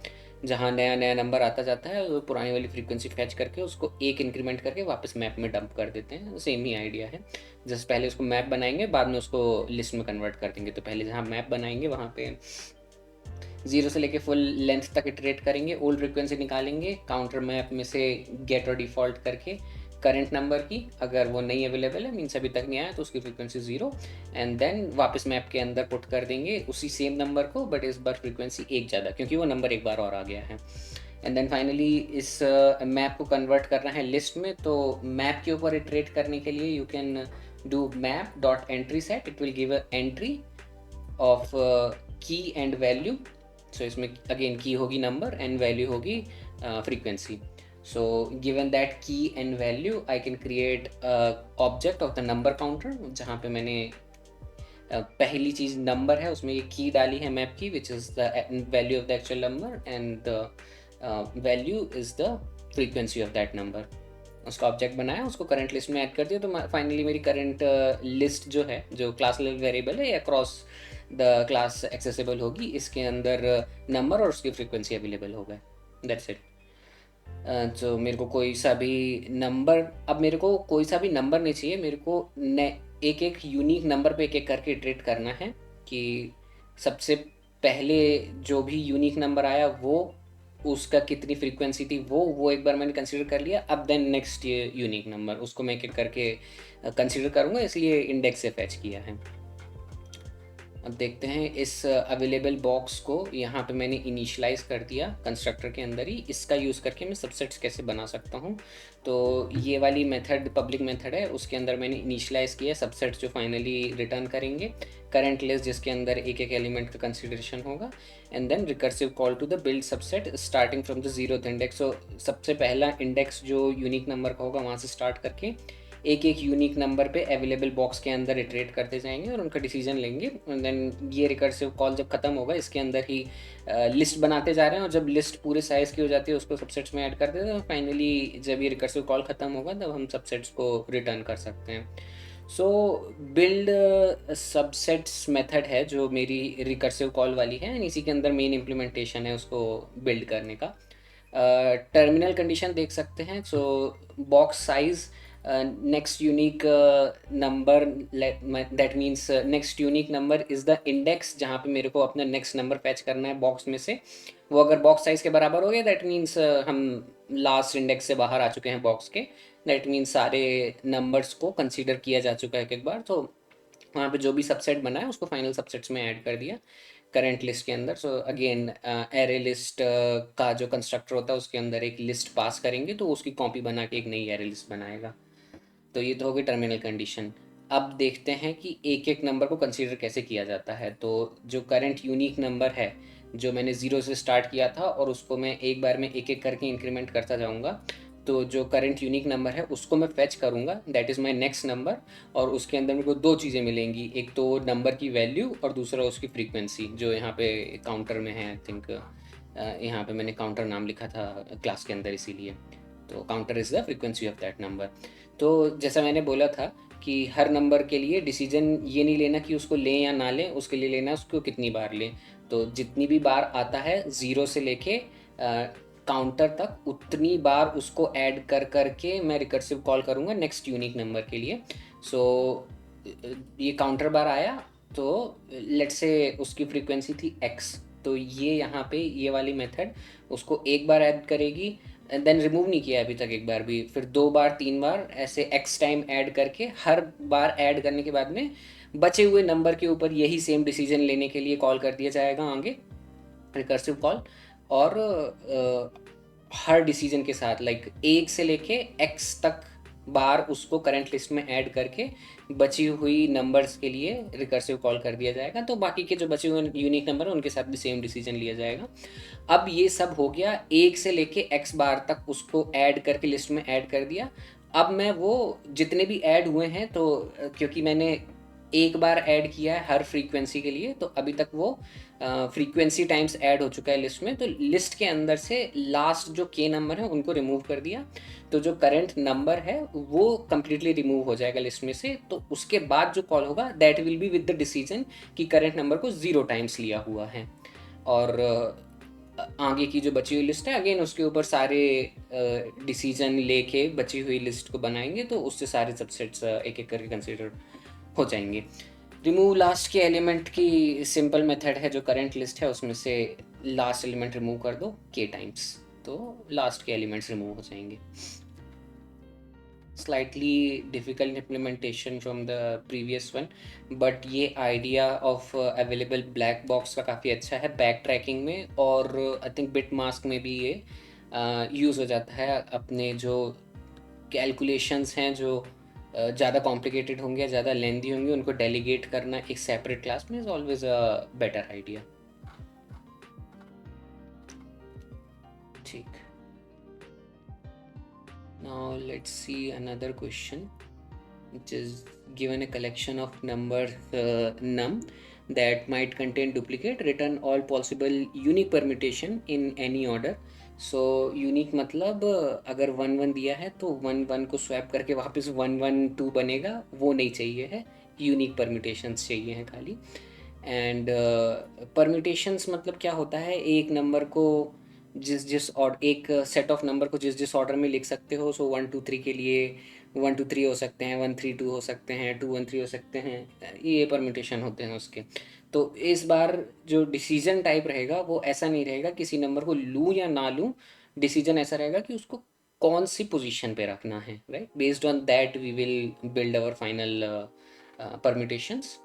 जहाँ नया नया नंबर आता जाता है वो पुरानी वाली फ्रीक्वेंसी फैच करके उसको एक इंक्रीमेंट करके वापस मैप में डंप कर देते हैं। सेम ही आइडिया है। जस्ट पहले उसको मैप बनाएंगे, बाद में उसको लिस्ट में कन्वर्ट कर देंगे। तो पहले जहाँ मैप बनाएंगे वहाँ पे 0 से लेके फुल लेंथ तक इटरेट करेंगे, ओल्ड फ्रीक्वेंसी निकालेंगे काउंटर मैप में से गेट और डिफ़ॉल्ट करके करंट नंबर की, अगर वो नहीं अवेलेबल है मीन्स अभी तक नहीं आया तो उसकी फ्रीक्वेंसी 0, एंड देन वापस मैप के अंदर पुट कर देंगे उसी सेम नंबर को, बट इस बार फ्रीक्वेंसी एक ज़्यादा क्योंकि वो नंबर एक बार और आ गया है। एंड देन फाइनली इस मैप को कन्वर्ट करना है लिस्ट में। तो मैप के ऊपर इटरेट करने के लिए you can do map dot entry set, it will give a entry of की एंड वैल्यू। सो इसमें अगेन की होगी नंबर एंड वैल्यू होगी frequency. So given that key and value, I can create a object of the number counter जहाँ पे मैंने पहली चीज़ नंबर है उसमें ये की डाली है मैप की, which is the value of the actual number, and the value is the frequency of that number. उसका ऑब्जेक्ट बनाया, उसको करंट लिस्ट में ऐड कर दिया, तो फाइनली मेरी करंट लिस्ट जो है, जो क्लास लेवल वेरिएबल है या क्रॉस द क्लास एक्सेसिबल होगी, इसके अंदर नंबर और उसकी फ्रीक्वेंसी अवेलेबल होगा। That's it. तो मेरे को कोई सा भी नंबर, अब मेरे को कोई सा भी नंबर नहीं चाहिए, मेरे को एक एक यूनिक नंबर पे एक एक करके इटरेट करना है कि सबसे पहले जो भी यूनिक नंबर आया वो उसका कितनी फ्रीक्वेंसी थी वो एक बार मैंने कंसिडर कर लिया। अब देन नेक्स्ट ये यूनिक नंबर उसको मैं एक एक करके कंसिडर करूँगा, इसलिए इंडेक्स से फैच किया है। अब देखते हैं इस अवेलेबल बॉक्स को यहाँ पे मैंने इनिशियलाइज़ कर दिया कंस्ट्रक्टर के अंदर ही। इसका यूज़ करके मैं सबसेट्स कैसे बना सकता हूँ, तो ये वाली मेथड पब्लिक मेथड है, उसके अंदर मैंने इनिशियलाइज़ किया सबसेट्स जो फाइनली रिटर्न करेंगे, करंट लिस्ट जिसके अंदर एक एक एलिमेंट का कंसिडरेशन होगा, and then recursive call to the build subset starting from the zeroth index. So सबसे पहला इंडेक्स जो यूनिक नंबर का होगा वहाँ से स्टार्ट करके एक एक यूनिक नंबर पे अवेलेबल बॉक्स के अंदर इटरेट करते जाएंगे और उनका डिसीजन लेंगे। एंड देन ये रिकर्सिव कॉल जब खत्म होगा इसके अंदर ही लिस्ट बनाते जा रहे हैं, और जब लिस्ट पूरे साइज़ की हो जाती है उसको सबसेट्स में ऐड कर देते हैं, और फाइनली जब ये रिकर्सिव कॉल ख़त्म होगा तब हम सबसेट्स को रिटर्न कर सकते हैं। सो बिल्ड सबसेट्स मेथड है जो मेरी रिकर्सिव कॉल वाली है, एंड इसी के अंदर मेन इम्प्लीमेंटेशन है उसको बिल्ड करने का। टर्मिनल कंडीशन देख सकते हैं। सो box size next unique number, that means next unique number is the index जहाँ पे मेरे को अपना next number fetch करना है बॉक्स में से। वो अगर बॉक्स साइज के बराबर हो गया दैट मीन्स हम लास्ट इंडेक्स से बाहर आ चुके हैं बॉक्स के। दैट मीन्स सारे नंबर्स को कंसीडर किया जा चुका है एक बार, तो वहाँ पे जो भी सबसेट बना है उसको फाइनल सबसेट्स में ऐड कर दिया करंट लिस्ट के अंदर। सो अगेन एरे लिस्ट का जो कंस्ट्रक्टर होता है उसके अंदर एक लिस्ट पास करेंगे तो उसकी कॉपी बना के एक नई एरे लिस्ट बनाएगा। तो ये तो हो गई टर्मिनल कंडीशन। अब देखते हैं कि एक एक नंबर को कंसीडर कैसे किया जाता है। तो जो करंट यूनिक नंबर है जो मैंने ज़ीरो से स्टार्ट किया था और उसको मैं एक बार में एक एक करके इंक्रीमेंट करता जाऊँगा, तो जो करंट यूनिक नंबर है उसको मैं फेच करूँगा, that is my next number. और उसके अंदर मेरे को दो चीज़ें मिलेंगी, एक तो नंबर की वैल्यू और दूसरा उसकी फ्रीक्वेंसी जो यहाँ पे काउंटर में है। आई थिंक यहाँ पे मैंने काउंटर नाम लिखा था क्लास के अंदर इसीलिए। तो counter is the frequency of that number. तो जैसा मैंने बोला था कि हर नंबर के लिए डिसीजन ये नहीं लेना कि उसको लें या ना लें, उसके लिए लेना उसको कितनी बार लें। तो जितनी भी बार आता है ज़ीरो से लेके काउंटर तक उतनी बार उसको ऐड कर करके मैं रिकर्सिव कॉल करूँगा नेक्स्ट यूनिक नंबर के लिए। सो ये काउंटर बार आया तो लेट्स से उसकी फ्रीक्वेंसी थी x, तो ये यहाँ पे ये वाली मेथड उसको एक बार ऐड करेगी, देन रिमूव नहीं किया अभी तक एक बार भी, फिर दो बार तीन बार ऐसे x टाइम ऐड करके हर बार ऐड करने के बाद में बचे हुए नंबर के ऊपर यही सेम डिसीजन लेने के लिए कॉल कर दिया जाएगा आगे रिकर्सिव कॉल। और हर डिसीजन के साथ लाइक एक से लेके x तक बार उसको करंट लिस्ट में ऐड करके बची हुई नंबर्स के लिए रिकर्सिव कॉल कर दिया जाएगा। तो बाकी के जो बचे हुए यूनिक नंबर हैं उनके साथ भी सेम डिसीजन लिया जाएगा। अब ये सब हो गया, एक से लेके x बार तक उसको ऐड करके लिस्ट में ऐड कर दिया। अब मैं वो जितने भी ऐड हुए हैं, तो क्योंकि मैंने एक बार ऐड किया है हर फ्रीक्वेंसी के लिए, तो अभी तक वो फ्रीक्वेंसी टाइम्स ऐड हो चुका है लिस्ट में। तो लिस्ट के अंदर से लास्ट जो के नंबर है उनको रिमूव कर दिया, तो जो करंट नंबर है वो कम्प्लीटली रिमूव हो जाएगा लिस्ट में से। तो उसके बाद जो कॉल होगा that will be with the decision कि करंट नंबर को 0 टाइम्स लिया हुआ है। और आगे की जो बची हुई लिस्ट है अगेन उसके ऊपर सारे डिसीजन लेके बची हुई लिस्ट को बनाएंगे, तो उससे सारे सबसेट्स एक एक करके कंसिडर हो जाएंगे। रिमूव लास्ट के एलिमेंट की सिंपल मेथड है, जो करंट लिस्ट है उसमें से लास्ट एलिमेंट रिमूव कर दो के टाइम्स, तो लास्ट के एलिमेंट्स रिमूव हो जाएंगे। Slightly difficult implementation from the previous one, but ये idea of available black box का काफ़ी अच्छा है बैक ट्रैकिंग में, और आई थिंक बिट मास्क में भी ये यूज़ हो जाता है। अपने जो कैलकुलेशंस हैं जो ज़्यादा कॉम्प्लिकेटेड होंगे या ज़्यादा लेंदी होंगे उनको डेलीगेट करना एक सेपरेट क्लास में is always a better idea. ठीक, now let's see another question which is given a collection of numbers num that might contain duplicate, return all possible unique permutation in any order। So unique मतलब अगर 1 1 दिया है तो 1 1 को स्वैप करके वापस 1 1 2 बनेगा, वो नहीं चाहिए है, यूनिक परम्यूटेशंस चाहिए हैं खाली। एंड परम्यूटेशंस मतलब क्या होता है, एक नंबर को जिस जिस और एक सेट ऑफ नंबर को जिस जिस ऑर्डर में लिख सकते हो। सो 1 2 3 के लिए 1 2 3 हो सकते हैं, 1 3 2 हो सकते हैं, 2 1 3 हो सकते हैं, ये परम्यूटेशन होते हैं उसके। तो इस बार जो डिसीजन टाइप रहेगा वो ऐसा नहीं रहेगा किसी नंबर को लूँ या ना लूँ, डिसीजन ऐसा रहेगा कि उसको कौन सी पोजीशन पे रखना है, right? Based on that we will build our final permutations.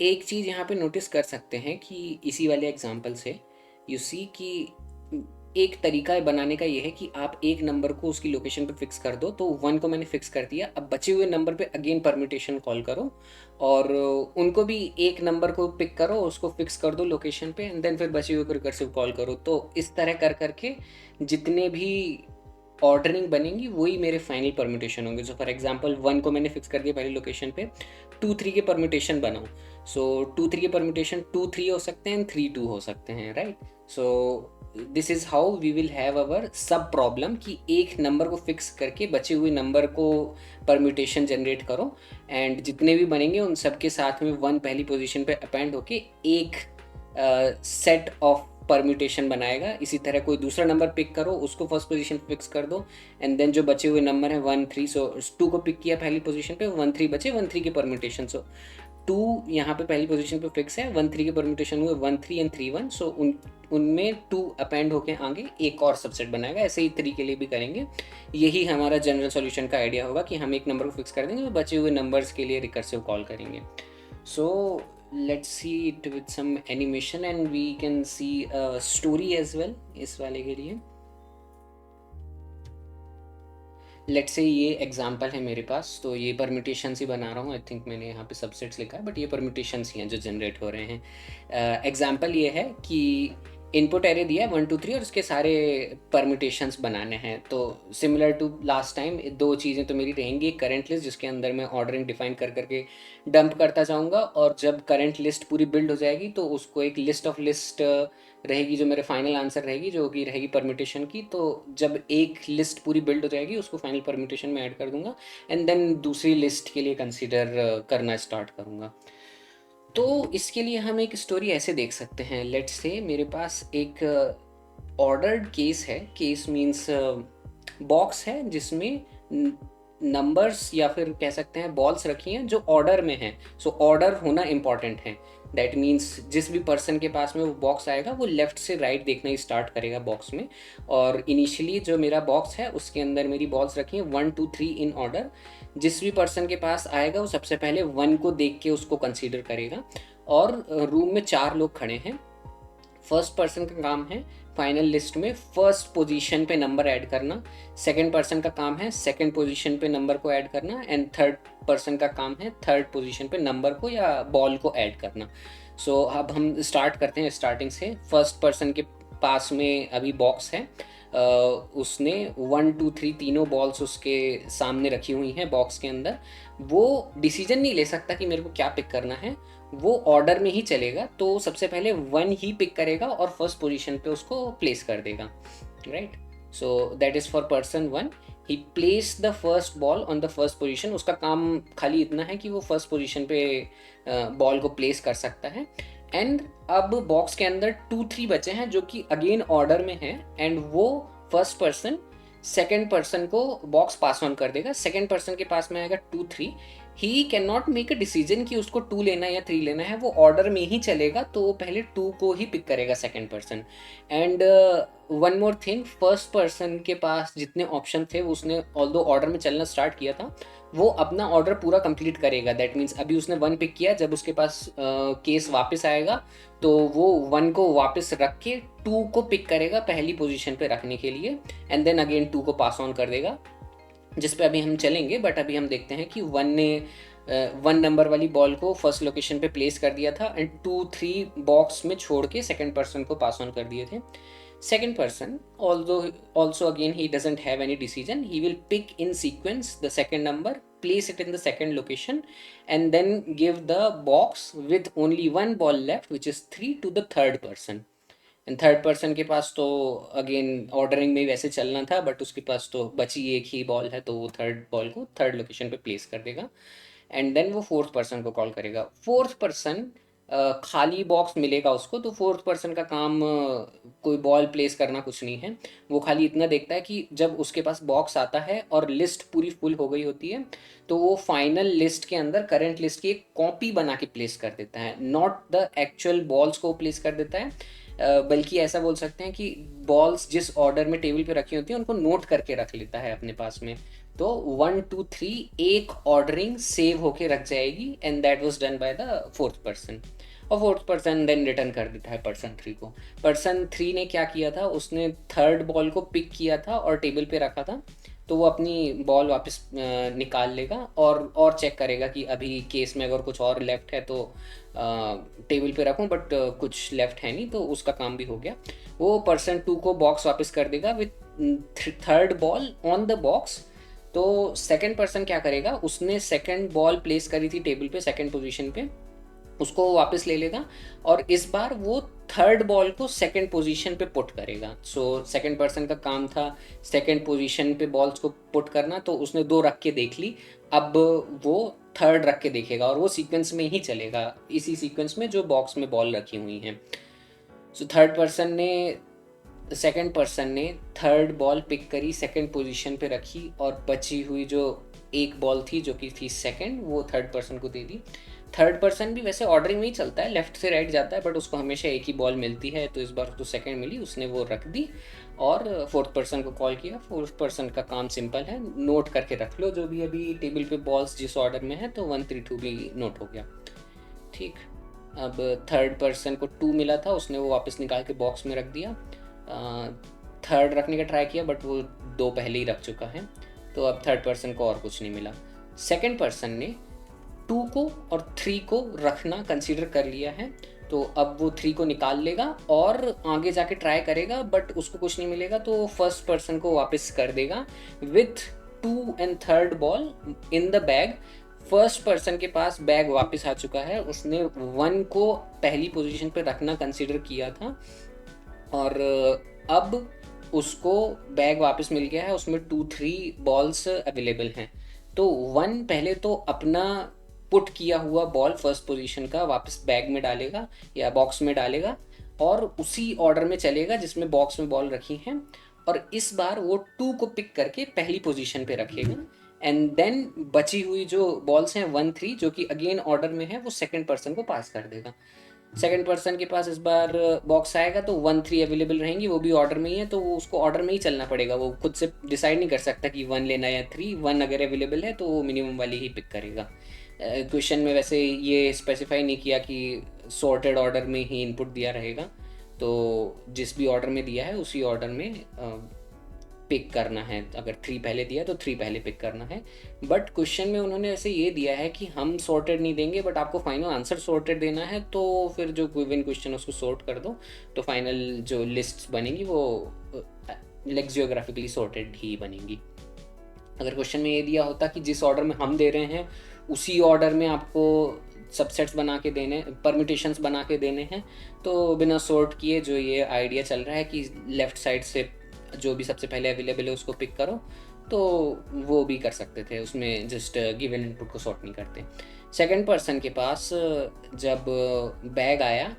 एक चीज़ यहाँ पे नोटिस कर सकते हैं कि इसी वाले एग्जाम्पल से यू सी कि एक तरीका बनाने का ये है कि आप एक नंबर को उसकी लोकेशन पे फिक्स कर दो। तो 1 को मैंने फिक्स कर दिया, अब बचे हुए नंबर पे अगेन परम्यूटेशन कॉल करो और उनको भी एक नंबर को पिक करो, उसको फिक्स कर दो लोकेशन पे, एंड देन फिर बचे हुए को रिकर्सिव कॉल करो। तो इस तरह कर करके जितने भी ऑर्डरिंग बनेंगी वही मेरे फाइनल परम्यूटेशन होंगे। सो फॉर एग्जांपल 1 को मैंने फिक्स कर दिया पहली लोकेशन पे, 2 3 के परम्यूटेशन बनाओ। सो 2 3 के परम्यूटेशन 2 3 हो सकते हैं, 3 2 हो सकते हैं, right? So this is how we will have our sub problem कि एक नंबर को फिक्स करके बचे हुए नंबर को परम्यूटेशन जनरेट करो, एंड जितने भी बनेंगे उन सब के साथ में 1 पहली पोजीशन पे अपेंड होके एक सेट ऑफ परम्यूटेशन बनाएगा। इसी तरह कोई दूसरा नंबर पिक करो, उसको फर्स्ट पोजीशन फिक्स कर दो, एंड देन जो बचे हुए नंबर है 1 3, सो 2 को पिक किया पहली पोजीशन पे, 1 3 बचे, 1 3 के परम्यूटेशन। सो 2 यहाँ पे पहली पोजीशन पे फिक्स है, 1 3 के परम्यूटेशन हुए 1 3 एंड 3 1। सो उनमें 2 अपेंड होके आगे एक और सबसेट बनाएगा। ऐसे ही 3 के लिए भी करेंगे। यही हमारा जनरल सॉल्यूशन का आइडिया होगा कि हम एक नंबर को फिक्स कर देंगे, बचे हुए नंबर्स के लिए रिकर्सिव कॉल करेंगे। So let's see it with some animation and we can see a story as well इस वाले के लिए। लेट्स से ये एग्जांपल है मेरे पास, तो ये परम्यूटेशंस ही बना रहा हूँ। आई थिंक मैंने यहाँ पे सबसेट्स लिखा है, बट ये परम्यूटेशंस ही हैं जो जनरेट हो रहे हैं। एग्जांपल ये है कि इनपुट एरे दिया है 1 2 3 और उसके सारे परम्यूटेशंस बनाने हैं। तो सिमिलर टू लास्ट टाइम दो चीज़ें तो मेरी रहेंगी, एक करंट लिस्ट जिसके अंदर मैं ऑर्डरिंग डिफाइन कर करके डंप करता जाऊँगा, और जब करंट लिस्ट पूरी बिल्ड हो जाएगी तो उसको एक लिस्ट ऑफ लिस्ट रहेगी जो मेरे फाइनल आंसर रहेगी, जो कि रहेगी परम्यूटेशन की। तो जब एक लिस्ट पूरी बिल्ड हो जाएगी उसको फाइनल परम्यूटेशन में ऐड कर दूंगा, एंड देन दूसरी लिस्ट के लिए कंसीडर करना स्टार्ट करूँगा। तो इसके लिए हम एक स्टोरी ऐसे देख सकते हैं। लेट्स से मेरे पास एक ऑर्डर्ड केस है। केस मीन्स बॉक्स है जिसमें नंबर्स या फिर कह सकते हैं बॉल्स रखी हैं जो ऑर्डर में हैं। सो ऑर्डर होना इंपॉर्टेंट है। दैट मीन्स जिस भी पर्सन के पास में वो बॉक्स आएगा वो लेफ्ट से राइट देखना ही स्टार्ट करेगा बॉक्स में। और इनिशियली जो मेरा बॉक्स है उसके अंदर मेरी बॉल्स रखी हैं 1 2 3 इन ऑर्डर। जिस भी पर्सन के पास आएगा वो सबसे पहले 1 को देख के उसको कंसीडर करेगा। और रूम में 4 लोग खड़े हैं। फर्स्ट पर्सन का काम है फाइनल लिस्ट में फर्स्ट पोजीशन पे नंबर ऐड करना, सेकंड पर्सन का काम है सेकंड पोजीशन पे नंबर को ऐड करना, एंड थर्ड पर्सन का काम है थर्ड पोजीशन पे नंबर को या बॉल को ऐड करना। सो अब हम स्टार्ट करते हैं स्टार्टिंग से। फर्स्ट पर्सन के पास में अभी बॉक्स है। उसने 1 2 3 तीनों बॉल्स उसके सामने रखी हुई हैं बॉक्स के अंदर। वो डिसीजन नहीं ले सकता कि मेरे को क्या पिक करना है, वो ऑर्डर में ही चलेगा। तो सबसे पहले 1 ही पिक करेगा और फर्स्ट पोजीशन पे उसको प्लेस कर देगा, right? So that is for person 1। He place the first ball on the first position. उसका काम खाली इतना है कि वो फर्स्ट पोजीशन पे बॉल को प्लेस कर सकता है। एंड अब बॉक्स के अंदर 2 3 बचे हैं जो कि अगेन ऑर्डर में है, एंड वो फर्स्ट पर्सन सेकेंड पर्सन को बॉक्स पास ऑन कर देगा। सेकेंड पर्सन के पास में आएगा 2 3। He can not make a decision कि उसको 2 लेना है या 3 लेना है, वो ऑर्डर में ही चलेगा। तो वो पहले 2 को ही पिक करेगा second person. And one more thing, first person के पास जितने ऑप्शन थे वो उसने ऑल्दो ऑर्डर में चलना स्टार्ट किया था, वो अपना ऑर्डर पूरा कंप्लीट करेगा। दैट मीन्स अभी उसने 1 पिक किया, जब उसके पास केस वापस आएगा तो वो 1 को वापस रख के 2 को पिक करेगा पहली पोजीशन पे रखने के लिए, एंड देन अगेन 2 को पास ऑन कर देगा, जिस पे अभी हम चलेंगे। बट अभी हम देखते हैं कि 1 ने 1 नंबर वाली बॉल को फर्स्ट लोकेशन पे प्लेस कर दिया था, एंड 2 3 बॉक्स में छोड़ के सेकेंड पर्सन को पास ऑन कर दिए थे। Second person, although also again he doesn't have any decision, he will pick in sequence the second number, place it in the second location, and then give the box with only one ball left, which is 3, to the third person. And third person के पास तो अगेन ऑर्डरिंग में वैसे चलना था, बट उसके पास तो बची एक ही बॉल है, तो वो थर्ड बॉल को थर्ड लोकेशन पे प्लेस कर देगा, एंड देन वो फोर्थ पर्सन को कॉल करेगा। फोर्थ पर्सन खाली बॉक्स मिलेगा उसको, तो फोर्थ पर्सन का काम कोई बॉल प्लेस करना कुछ नहीं है। वो खाली इतना देखता है कि जब उसके पास बॉक्स आता है और लिस्ट पूरी फुल हो गई होती है, तो वो फाइनल लिस्ट के अंदर करंट लिस्ट की एक कॉपी बना के प्लेस कर देता है, नॉट द एक्चुअल बॉल्स को प्लेस कर देता है। बल्कि ऐसा बोल सकते हैं कि बॉल्स जिस ऑर्डर में टेबल पे रखी होती हैं उनको नोट करके रख लेता है अपने पास में। तो 1 2 3 एक ऑर्डरिंग सेव होके रख जाएगी, and that was done by the fourth person. और फोर्थ पर्सन देन रिटर्न कर देता है पर्सन 3 को। पर्सन 3 ने क्या किया था, उसने थर्ड बॉल को पिक किया था और टेबल पे रखा था, तो वो अपनी बॉल वापस निकाल लेगा और चेक करेगा कि अभी केस में अगर कुछ और लेफ्ट है तो टेबल पे रखूं, बट कुछ लेफ्ट है नहीं, तो उसका काम भी हो गया। वो पर्सन 2 को बॉक्स वापस कर देगा with third ball on the box. तो सेकंड पर्सन क्या करेगा, उसने सेकंड बॉल प्लेस करी थी टेबल पे सेकंड पोजीशन पे, उसको वापस ले लेगा और इस बार वो थर्ड बॉल को सेकंड पोजीशन पे पुट करेगा। सो सेकंड पर्सन का काम था सेकंड पोजीशन पे बॉल्स को पुट करना, तो उसने 2 रख के देख ली, अब वो थर्ड रख के देखेगा और वो सीक्वेंस में ही चलेगा, इसी सीक्वेंस में जो बॉक्स में बॉल रखी हुई हैं। सो सेकंड पर्सन ने थर्ड बॉल पिक करी, सेकंड पोजीशन पे रखी और बची हुई जो एक बॉल थी जो कि थी सेकंड, वो थर्ड पर्सन को दे दी। थर्ड पर्सन भी वैसे ऑर्डरिंग में ही चलता है, लेफ्ट से राइट जाता है, बट उसको हमेशा एक ही बॉल मिलती है, तो इस बार उसको सेकंड मिली, उसने वो रख दी और फोर्थ पर्सन को कॉल किया। फोर्थ पर्सन का काम सिंपल है, नोट करके रख लो जो भी अभी टेबल पे बॉल्स जिस ऑर्डर में है, तो 1 3 2 भी नोट हो गया। ठीक, अब थर्ड पर्सन को 2 मिला था, उसने वो वापस निकाल के बॉक्स में रख दिया। थर्ड रखने का ट्राई किया बट वो 2 पहले ही रख चुका है, तो अब थर्ड पर्सन को और कुछ नहीं मिला। सेकंड पर्सन ने 2 को और 3 को रखना कंसीडर कर लिया है, तो अब वो 3 को निकाल लेगा और आगे जाके ट्राई करेगा, बट उसको कुछ नहीं मिलेगा, तो फर्स्ट पर्सन को वापस कर देगा with 2 and third ball in the bag. First person के पास बैग वापस आ चुका है, उसने 1 को पहली पोजीशन पे रखना कंसीडर किया था और अब उसको बैग वापस मिल गया है, उसमें 2 3 बॉल्स अवेलेबल हैं। तो 1 पहले तो अपना पुट किया हुआ बॉल फर्स्ट पोजीशन का वापस बैग में डालेगा या बॉक्स में डालेगा और उसी ऑर्डर में चलेगा जिसमें बॉक्स में बॉल रखी हैं, और इस बार वो 2 को पिक करके पहली पोजीशन पे रखेगा, एंड देन बची हुई जो बॉल्स हैं 1 3 जो कि अगेन ऑर्डर में है, वो सेकंड पर्सन को पास कर देगा। सेकंड पर्सन के पास इस बार बॉक्स आएगा तो 1 3 अवेलेबल रहेंगी, वो भी ऑर्डर में ही है, तो वो उसको ऑर्डर में ही चलना पड़ेगा, वो खुद से डिसाइड नहीं कर सकता कि 1 लेना या 3। 1 अगर अवेलेबल है तो वो मिनिमम वाली ही पिक करेगा। क्वेश्चन में वैसे ये स्पेसिफाई नहीं किया कि सॉर्टेड ऑर्डर में ही इनपुट दिया रहेगा, तो जिस भी ऑर्डर में दिया है उसी ऑर्डर में पिक करना है। अगर 3 पहले दिया तो 3 पहले पिक करना है, बट क्वेश्चन में उन्होंने ऐसे ये दिया है कि हम सॉर्टेड नहीं देंगे, बट आपको फाइनल आंसर सॉर्टेड देना है, तो फिर जो गिवन क्वेश्चन उसको सॉर्ट कर दो, तो फाइनल जो लिस्ट बनेगी वो लेक्सियोग्राफिकली सॉर्टेड ही बनेगी। अगर क्वेश्चन में ये दिया होता कि जिस ऑर्डर में हम दे रहे हैं उसी ऑर्डर में आपको सबसेट्स बना के देने, परम्यूटेशंस बना के देने हैं, तो बिना सॉर्ट किए जो ये आइडिया चल रहा है कि लेफ़्ट साइड से जो भी सबसे पहले अवेलेबल है उसको पिक करो, तो वो भी कर सकते थे, उसमें जस्ट गिवन इनपुट को सॉर्ट नहीं करते। सेकंड पर्सन के पास जब बैग आया,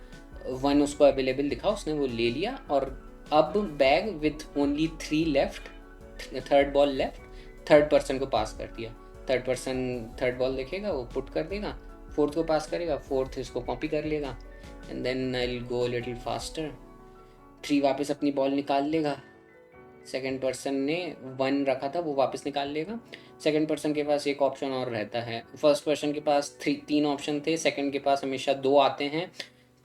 1 उसको अवेलेबल दिखा, उसने वो ले लिया और अब bag with only 3 left, third ball left, third person को पास कर दिया। थर्ड पर्सन थर्ड बॉल देखेगा, वो पुट कर देगा, फोर्थ को पास करेगा, फोर्थ इसको कॉपी कर लेगा, and then I will go little faster. 3 वापस अपनी बॉल निकाल लेगा, सेकंड पर्सन ने 1 रखा था वो वापस निकाल लेगा। सेकंड पर्सन के पास एक ऑप्शन और रहता है, फर्स्ट पर्सन के पास 3 ऑप्शन थे, सेकंड के पास हमेशा 2 आते हैं,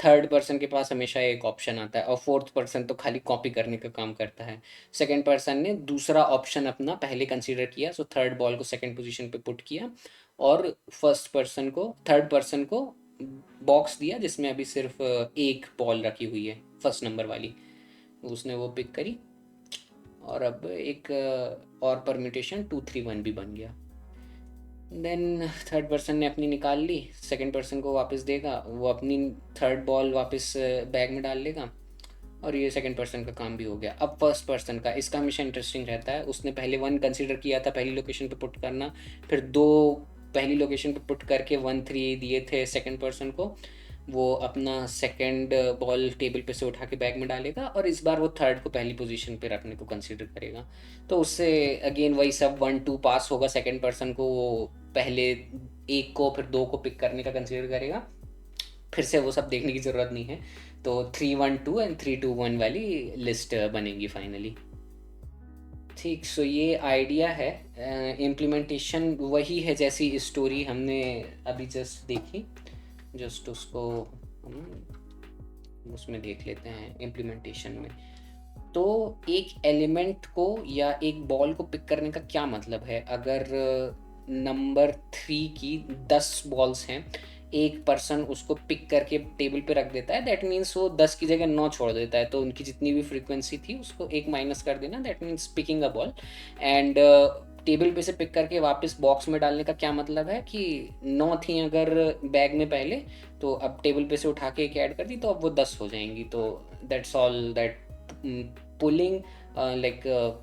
थर्ड पर्सन के पास हमेशा एक ऑप्शन आता है, और फोर्थ पर्सन तो खाली कॉपी करने का काम करता है। सेकंड पर्सन ने दूसरा ऑप्शन अपना पहले कंसीडर किया, सो थर्ड बॉल को सेकंड पोजीशन पे पुट किया और थर्ड पर्सन को बॉक्स दिया जिसमें अभी सिर्फ एक बॉल रखी हुई है, फर्स्ट नंबर वाली, उसने वो पिक करी और अब एक और परम्यूटेशन 2 3 1 भी बन गया। देन थर्ड पर्सन ने अपनी निकाल ली, सेकंड पर्सन को वापस देगा, वो अपनी थर्ड बॉल वापस बैग में डाल लेगा और ये सेकंड पर्सन का काम भी हो गया। अब फर्स्ट पर्सन का, इसका हमेशा इंटरेस्टिंग रहता है, उसने पहले 1 कंसीडर किया था पहली लोकेशन पे पुट करना, फिर 2 पहली लोकेशन पे पुट करके 1 3 दिए थे सेकंड पर्सन को, वो अपना सेकंड बॉल टेबल पे से उठा के बैग में डालेगा और इस बार वो थर्ड को पहली पोजीशन पे रखने को कंसीडर करेगा। तो उससे अगेन वही सब 1-2 पास होगा, सेकंड पर्सन को वो पहले एक को फिर दो को पिक करने का कंसीडर करेगा। फिर से वो सब देखने की ज़रूरत नहीं है। तो 3-1-2 एंड 3-2-1 वाली लिस्ट बनेगी फाइनली। ठीक, सो ये आइडिया है। इम्प्लीमेंटेशन वही है जैसी स्टोरी हमने अभी जस्ट देखी। जस्ट उसको हम उसमें देख लेते हैं इम्प्लीमेंटेशन में। तो एक एलिमेंट को या एक बॉल को पिक करने का क्या मतलब है? अगर नंबर 3 की 10 बॉल्स हैं, एक पर्सन उसको पिक करके टेबल पे रख देता है, दैट मीन्स वो 10 की जगह 9 छोड़ देता है। तो उनकी जितनी भी फ्रीक्वेंसी थी उसको एक माइनस कर देना, that means picking a ball. And table पे से पिक करके वापस बॉक्स में डालने का क्या मतलब है कि 9 थी अगर बैग में पहले, तो अब टेबल पे से उठा के एक ऐड कर दी तो अब वो 10 हो जाएंगी। तो that's all that pulling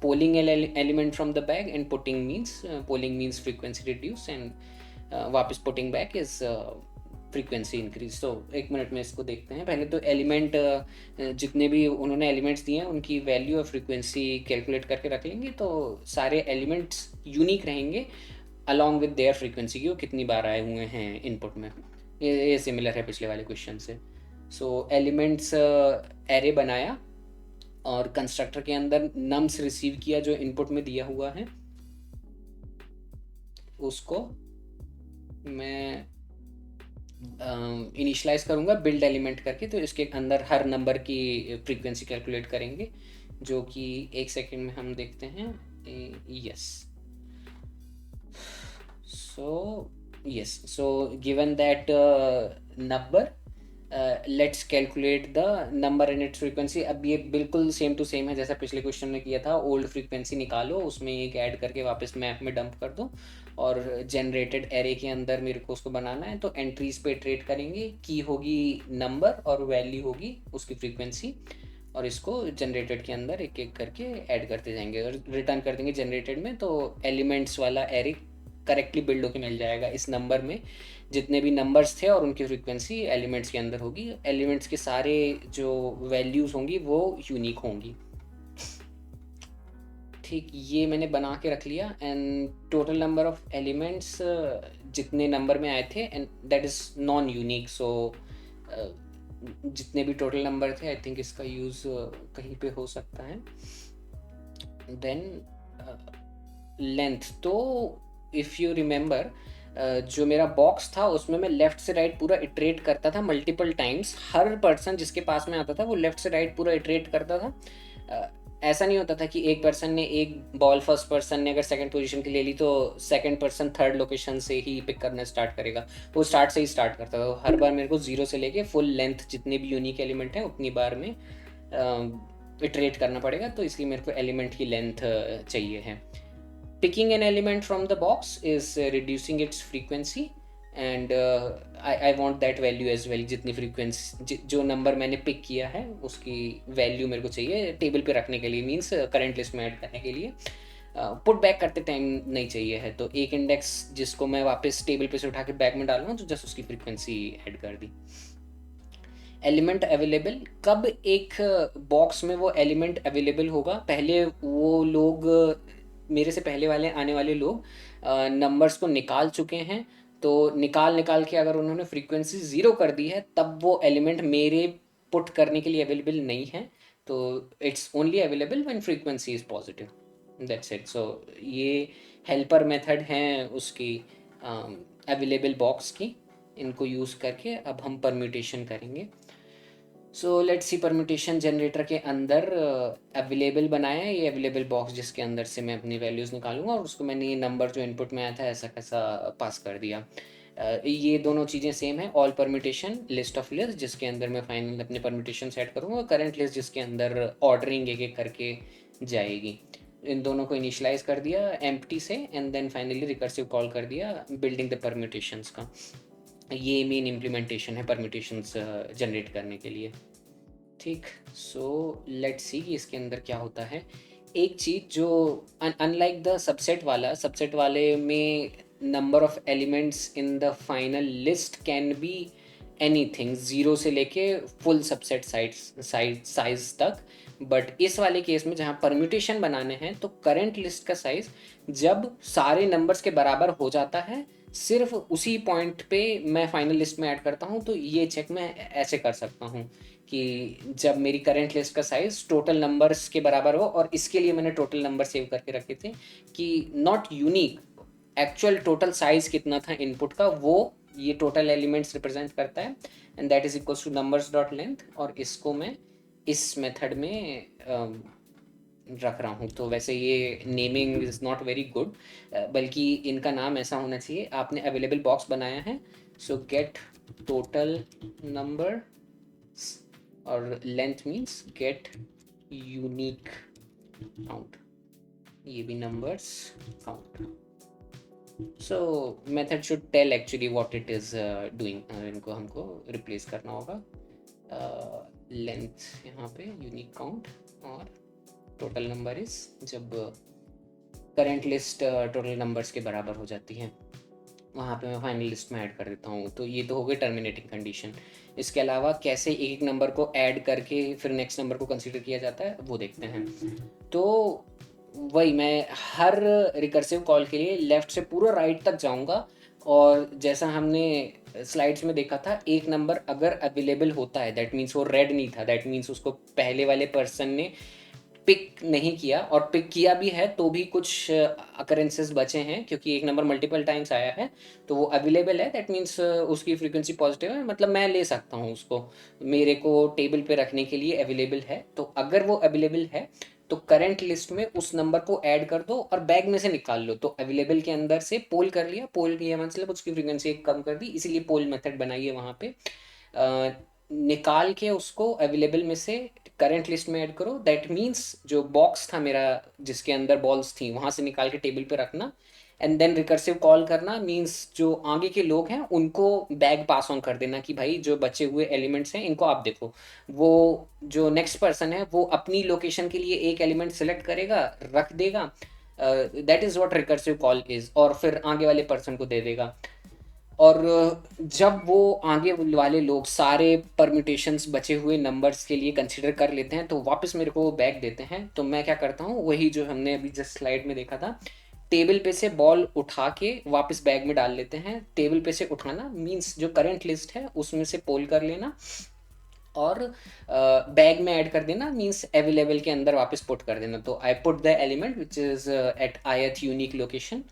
pulling an element from the bag, and pulling means frequency reduce, and वापस putting back is frequency increase. तो एक मिनट में इसको देखते हैं। पहले तो एलिमेंट जितने भी उन्होंने एलिमेंट्स दिए हैं उनकी वैल्यू और फ्रीक्वेंसी कैलकुलेट करके रख लेंगे, तो सारे एलिमेंट्स यूनिक रहेंगे अलॉन्ग विद देयर फ्रीक्वेंसी की वो कितनी बार आए हुए हैं इनपुट में। ये सिमिलर है पिछले वाले क्वेश्चन से। सो एलिमेंट्स एरे बनाया और कंस्ट्रक्टर के अंदर नम्स रिसीव किया जो इनपुट में दिया हुआ है, उसको मैं इनिशलाइज करूँगा बिल्ड एलिमेंट करके। तो इसके अंदर हर नंबर की फ्रीक्वेंसी कैलकुलेट करेंगे, जो कि एक सेकेंड में हम देखते हैं। Yes, so given that number, let's calculate the number and it's frequency. अब ये बिल्कुल सेम टू सेम है जैसा पिछले क्वेश्चन में किया था। ओल्ड फ्रीक्वेंसी निकालो, उसमें एक ऐड करके वापस मैप में डंप कर दो, और जनरेटेड एरे के अंदर मेरे को उसको बनाना है। तो एंट्रीज पे इटरेट करेंगे, की होगी नंबर और वैल्यू होगी उसकी फ्रीक्वेंसी, और इसको जनरेटेड के अंदर एक एक करके ऐड करते जाएंगे और रिटर्न कर देंगे जनरेटेड में। तो एलिमेंट्स वाला एरे करेक्टली बिल्ड होके मिल जाएगा। इस नंबर में जितने भी नंबर्स थे और उनकी फ्रीक्वेंसी एलिमेंट्स के अंदर होगी। एलिमेंट्स के सारे जो वैल्यूज़ होंगी वो यूनिक होंगी। ठीक, ये मैंने बना के रख लिया। And total number of elements जितने नंबर में आए थे, and that is non unique. So जितने भी टोटल नंबर थे, आई थिंक इसका यूज़ कहीं पे हो सकता है। देन लेंथ, तो इफ़ यू रिमेंबर, जो मेरा बॉक्स था उसमें मैं लेफ़्ट से राइट पूरा इटरेट करता था मल्टीपल टाइम्स। हर पर्सन जिसके पास में आता था वो लेफ़्ट से राइट पूरा इटरेट करता था। ऐसा नहीं होता था कि एक पर्सन ने एक बॉल, फर्स्ट पर्सन ने अगर सेकंड पोजीशन की ले ली तो सेकंड पर्सन थर्ड लोकेशन से ही पिक करना स्टार्ट करेगा। वो स्टार्ट से ही स्टार्ट करता था। हर बार मेरे को 0 से लेके फुल लेंथ जितने भी यूनिक एलिमेंट हैं उतनी बार में इटरेट करना पड़ेगा। तो इसलिए मेरे को एलिमेंट की लेंथ चाहिए है। Picking an element from the box is reducing its frequency, and I want that value as well। जितनी फ्रीक्वेंसी जो नंबर मैंने पिक किया है उसकी वैल्यू मेरे को चाहिए टेबल पे रखने के लिए, मीन्स करंट लिस्ट में ऐड करने के लिए। पुट बैक करते टाइम नहीं चाहिए है। तो एक इंडेक्स जिसको मैं वापस टेबल पे से उठा के बैग में डालूंगा तो जस्ट उसकी फ्रीक्वेंसी ऐड कर दी। एलिमेंट अवेलेबल, कब एक बॉक्स में वो एलिमेंट अवेलेबल होगा? पहले वो लोग, मेरे से पहले वाले आने वाले लोग नंबर्स को निकाल चुके हैं। तो निकाल के अगर उन्होंने फ्रीक्वेंसी 0 कर दी है तब वो एलिमेंट मेरे पुट करने के लिए अवेलेबल नहीं है। तो it's only available when frequency is positive, that's it. So ये हेल्पर मेथड हैं उसकी अवेलेबल बॉक्स की। इनको यूज़ करके अब हम परम्यूटेशन करेंगे। So let's see, permutation generator के अंदर अवेलेबल बनाया है ये अवेलेबल बॉक्स, जिसके अंदर से मैं अपनी वैल्यूज़ निकालूंगा और उसको मैंने ये नंबर जो इनपुट में आया था ऐसा कैसा पास कर दिया। ये दोनों चीज़ें सेम है। All permutation, list of list जिसके अंदर मैं फाइनल अपने परम्यूटेशन सेट करूँगा, करंट लिस्ट जिसके अंदर ऑर्डरिंग एक एक करके जाएगी। इन दोनों को इनिशलाइज कर दिया एम्प्टी से, and then finally recursive call कर दिया बिल्डिंग द परम्यूटेशंस का। ये मेन इम्प्लीमेंटेशन है परम्यूटेशंस जनरेट करने के लिए। ठीक, सो लेट्स सी कि इसके अंदर क्या होता है। एक चीज़ जो अनलाइक द सबसेट वाले में number of elements in the final list can be anything, zero से लेके फुल सबसेट साइज तक। बट इस वाले केस में जहाँ परम्यूटेशन बनाने हैं तो करंट लिस्ट का साइज जब सारे नंबर्स के बराबर हो जाता है, सिर्फ उसी पॉइंट पे मैं फाइनल लिस्ट में ऐड करता हूँ। तो ये चेक मैं ऐसे कर सकता हूँ कि जब मेरी करंट लिस्ट का साइज टोटल नंबर्स के बराबर हो, और इसके लिए मैंने टोटल नंबर सेव करके रखे थे कि not unique, actual total size कितना था इनपुट का वो ये टोटल एलिमेंट्स रिप्रेजेंट करता है, and that is equals two numbers dot length. और इसको मैं इस मेथड में रख रहा हूँ। तो वैसे ये naming is not very good, बल्कि इनका नाम ऐसा होना चाहिए, आपने अवेलेबल बॉक्स बनाया है सो गेट टोटल नंबर, और length means get unique count, ये भी numbers count. So method should tell actually what it is doing. इनको हमको रिप्लेस करना होगा, लेंथ यहाँ पे यूनिक काउंट, और टोटल नंबर इज जब करंट लिस्ट टोटल नंबर्स के बराबर हो जाती है, वहाँ पे मैं फाइनल लिस्ट में ऐड कर देता हूँ। तो ये तो हो गई टर्मिनेटिंग कंडीशन। इसके अलावा कैसे एक एक नंबर को ऐड करके फिर नेक्स्ट नंबर को कंसीडर किया जाता है वो देखते हैं। तो वही मैं हर रिकर्सिव कॉल के लिए लेफ्ट से पूरा राइट तक जाऊंगा, और जैसा हमने स्लाइड्स में देखा था, एक नंबर अगर अवेलेबल होता है दैट मीन्स वो रेड नहीं था, दैट मीन्स उसको पहले वाले पर्सन ने पिक नहीं किया, और पिक किया भी है तो भी कुछ अकरेंसेस बचे हैं, क्योंकि एक नंबर मल्टीपल टाइम्स आया है तो वो अवेलेबल है, दैट मीन्स उसकी फ्रीक्वेंसी पॉजिटिव है, मतलब मैं ले सकता हूँ उसको, मेरे को टेबल पे रखने के लिए अवेलेबल है। तो अगर वो अवेलेबल है तो करंट लिस्ट में उस नंबर को ऐड कर दो और बैग में से निकाल लो। तो अवेलेबल के अंदर से पोल कर लिया, पोल किया मतलब उसकी फ्रीक्वेंसी कम कर दी, इसीलिए पोल मेथड बनाइए वहाँ पे। निकाल के उसको अवेलेबल में से करंट लिस्ट में ऐड करो, दैट मीन्स जो बॉक्स था मेरा जिसके अंदर बॉल्स थी वहाँ से निकाल के टेबल पे रखना, एंड देन रिकर्सिव कॉल करना मीन्स जो आगे के लोग हैं उनको बैग पास ऑन कर देना कि भाई जो बचे हुए एलिमेंट्स हैं इनको आप देखो। वो जो नेक्स्ट पर्सन है वो अपनी लोकेशन के लिए एक एलिमेंट सेलेक्ट करेगा, रख देगा, that is what recursive call is, और फिर आगे वाले पर्सन को दे देगा। और जब वो आगे वाले लोग सारे परम्यूटेशंस बचे हुए नंबर्स के लिए कंसिडर कर लेते हैं तो वापस मेरे को वो बैग देते हैं। तो मैं क्या करता हूँ, वही जो हमने अभी जस्ट स्लाइड में देखा था, टेबल पे से बॉल उठा के वापस बैग में डाल लेते हैं। टेबल पे से उठाना मींस जो करंट लिस्ट है उसमें से पोल कर लेना, और बैग में ऐड कर देना मींस अवेलेबल के अंदर वापस पुट कर देना। तो I put the element which is at ith unique location,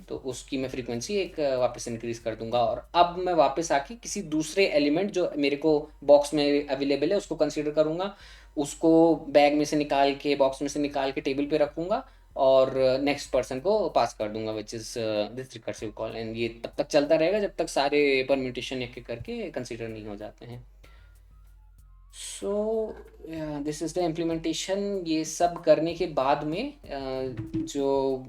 तो उसकी मैं फ्रीक्वेंसी एक वापस इंक्रीज कर दूंगा। और अब मैं वापस आके किसी दूसरे एलिमेंट जो मेरे को बॉक्स में अवेलेबल है उसको कंसीडर करूंगा, उसको बैग में से निकाल के बॉक्स में से निकाल के टेबल पे रखूंगा, और नेक्स्ट पर्सन को पास कर दूंगा which is this recursive call. And ये तब तक चलता रहेगा जब तक सारे परम्यूटेशन एक एक करके कंसीडर नहीं हो जाते हैं। सो दिस इज़ द इम्प्लीमेंटेशन। ये सब करने के बाद में जो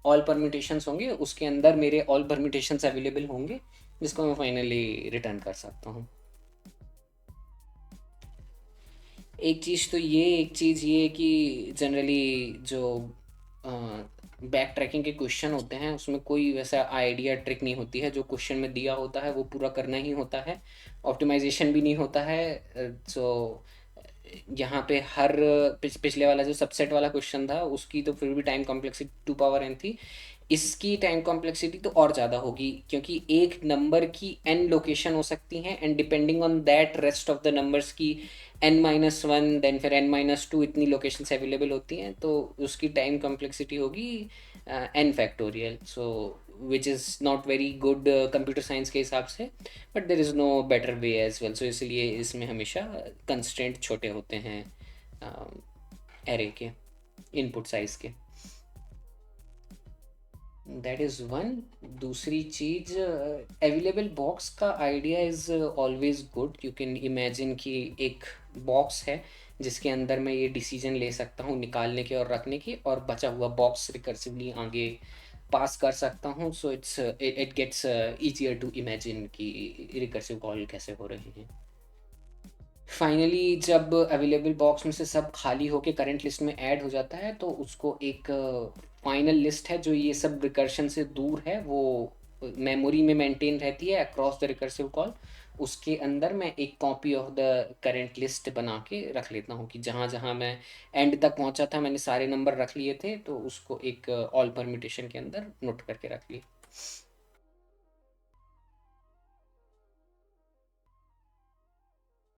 ऑल परम्यूटेशंस होंगे उसके अंदर मेरे ऑल परम्यूटेशंस अवेलेबल होंगे जिसको मैं फाइनली रिटर्न कर सकता हूँ। एक चीज़ तो ये, एक चीज़ ये कि जनरली जो बैक ट्रैकिंग के क्वेश्चन होते हैं उसमें कोई वैसा आइडिया ट्रिक नहीं होती है, जो क्वेश्चन में दिया होता है वो पूरा करना ही होता है, ऑप्टिमाइजेशन भी नहीं होता है। सो यहाँ पे हर पिछले वाला जो सबसेट वाला क्वेश्चन था उसकी तो फिर भी टाइम कॉम्प्लेक्सिटी 2 पावर n थी, इसकी टाइम कॉम्प्लेक्सिटी तो और ज़्यादा होगी, क्योंकि एक नंबर की n लोकेशन हो सकती हैं, and depending on that rest of the numbers की n-1 देन फिर n-2 इतनी लोकेशंस अवेलेबल होती हैं, तो उसकी टाइम कॉम्प्लेक्सिटी होगी n फैक्टोरियल। So which is not very good computer science के हिसाब से, but there is no better way as well. So इसलिए इसमें हमेशा कंस्ट्रेंट छोटे होते हैं एरे के इनपुट साइज के। That is one. दूसरी चीज़, अवेलेबल बॉक्स का idea is always good. You can imagine कि एक बॉक्स है जिसके अंदर मैं ये डिसीजन ले सकता हूँ निकालने के और रखने की, और बचा हुआ बॉक्स रिकर्सिवली आगे पास कर सकता हूँ। So it gets easier to imagine कि रिकर्सिव कॉल कैसे हो रहे हैं। फाइनली जब अवेलेबल बॉक्स में से सब खाली होके करंट लिस्ट में ऐड हो जाता है तो उसको एक फाइनल लिस्ट है जो ये सब रिकर्शन से दूर है, वो मेमोरी में मेंटेन रहती है अक्रॉस द रिकर्सिव कॉल, उसके अंदर मैं एक copy of the current list बना के रख लेता हूँ कि जहाँ जहाँ मैं एंड तक पहुँचा था मैंने सारे नंबर रख लिए थे, तो उसको एक ऑल परमिटेशन के अंदर नोट करके रख लिए।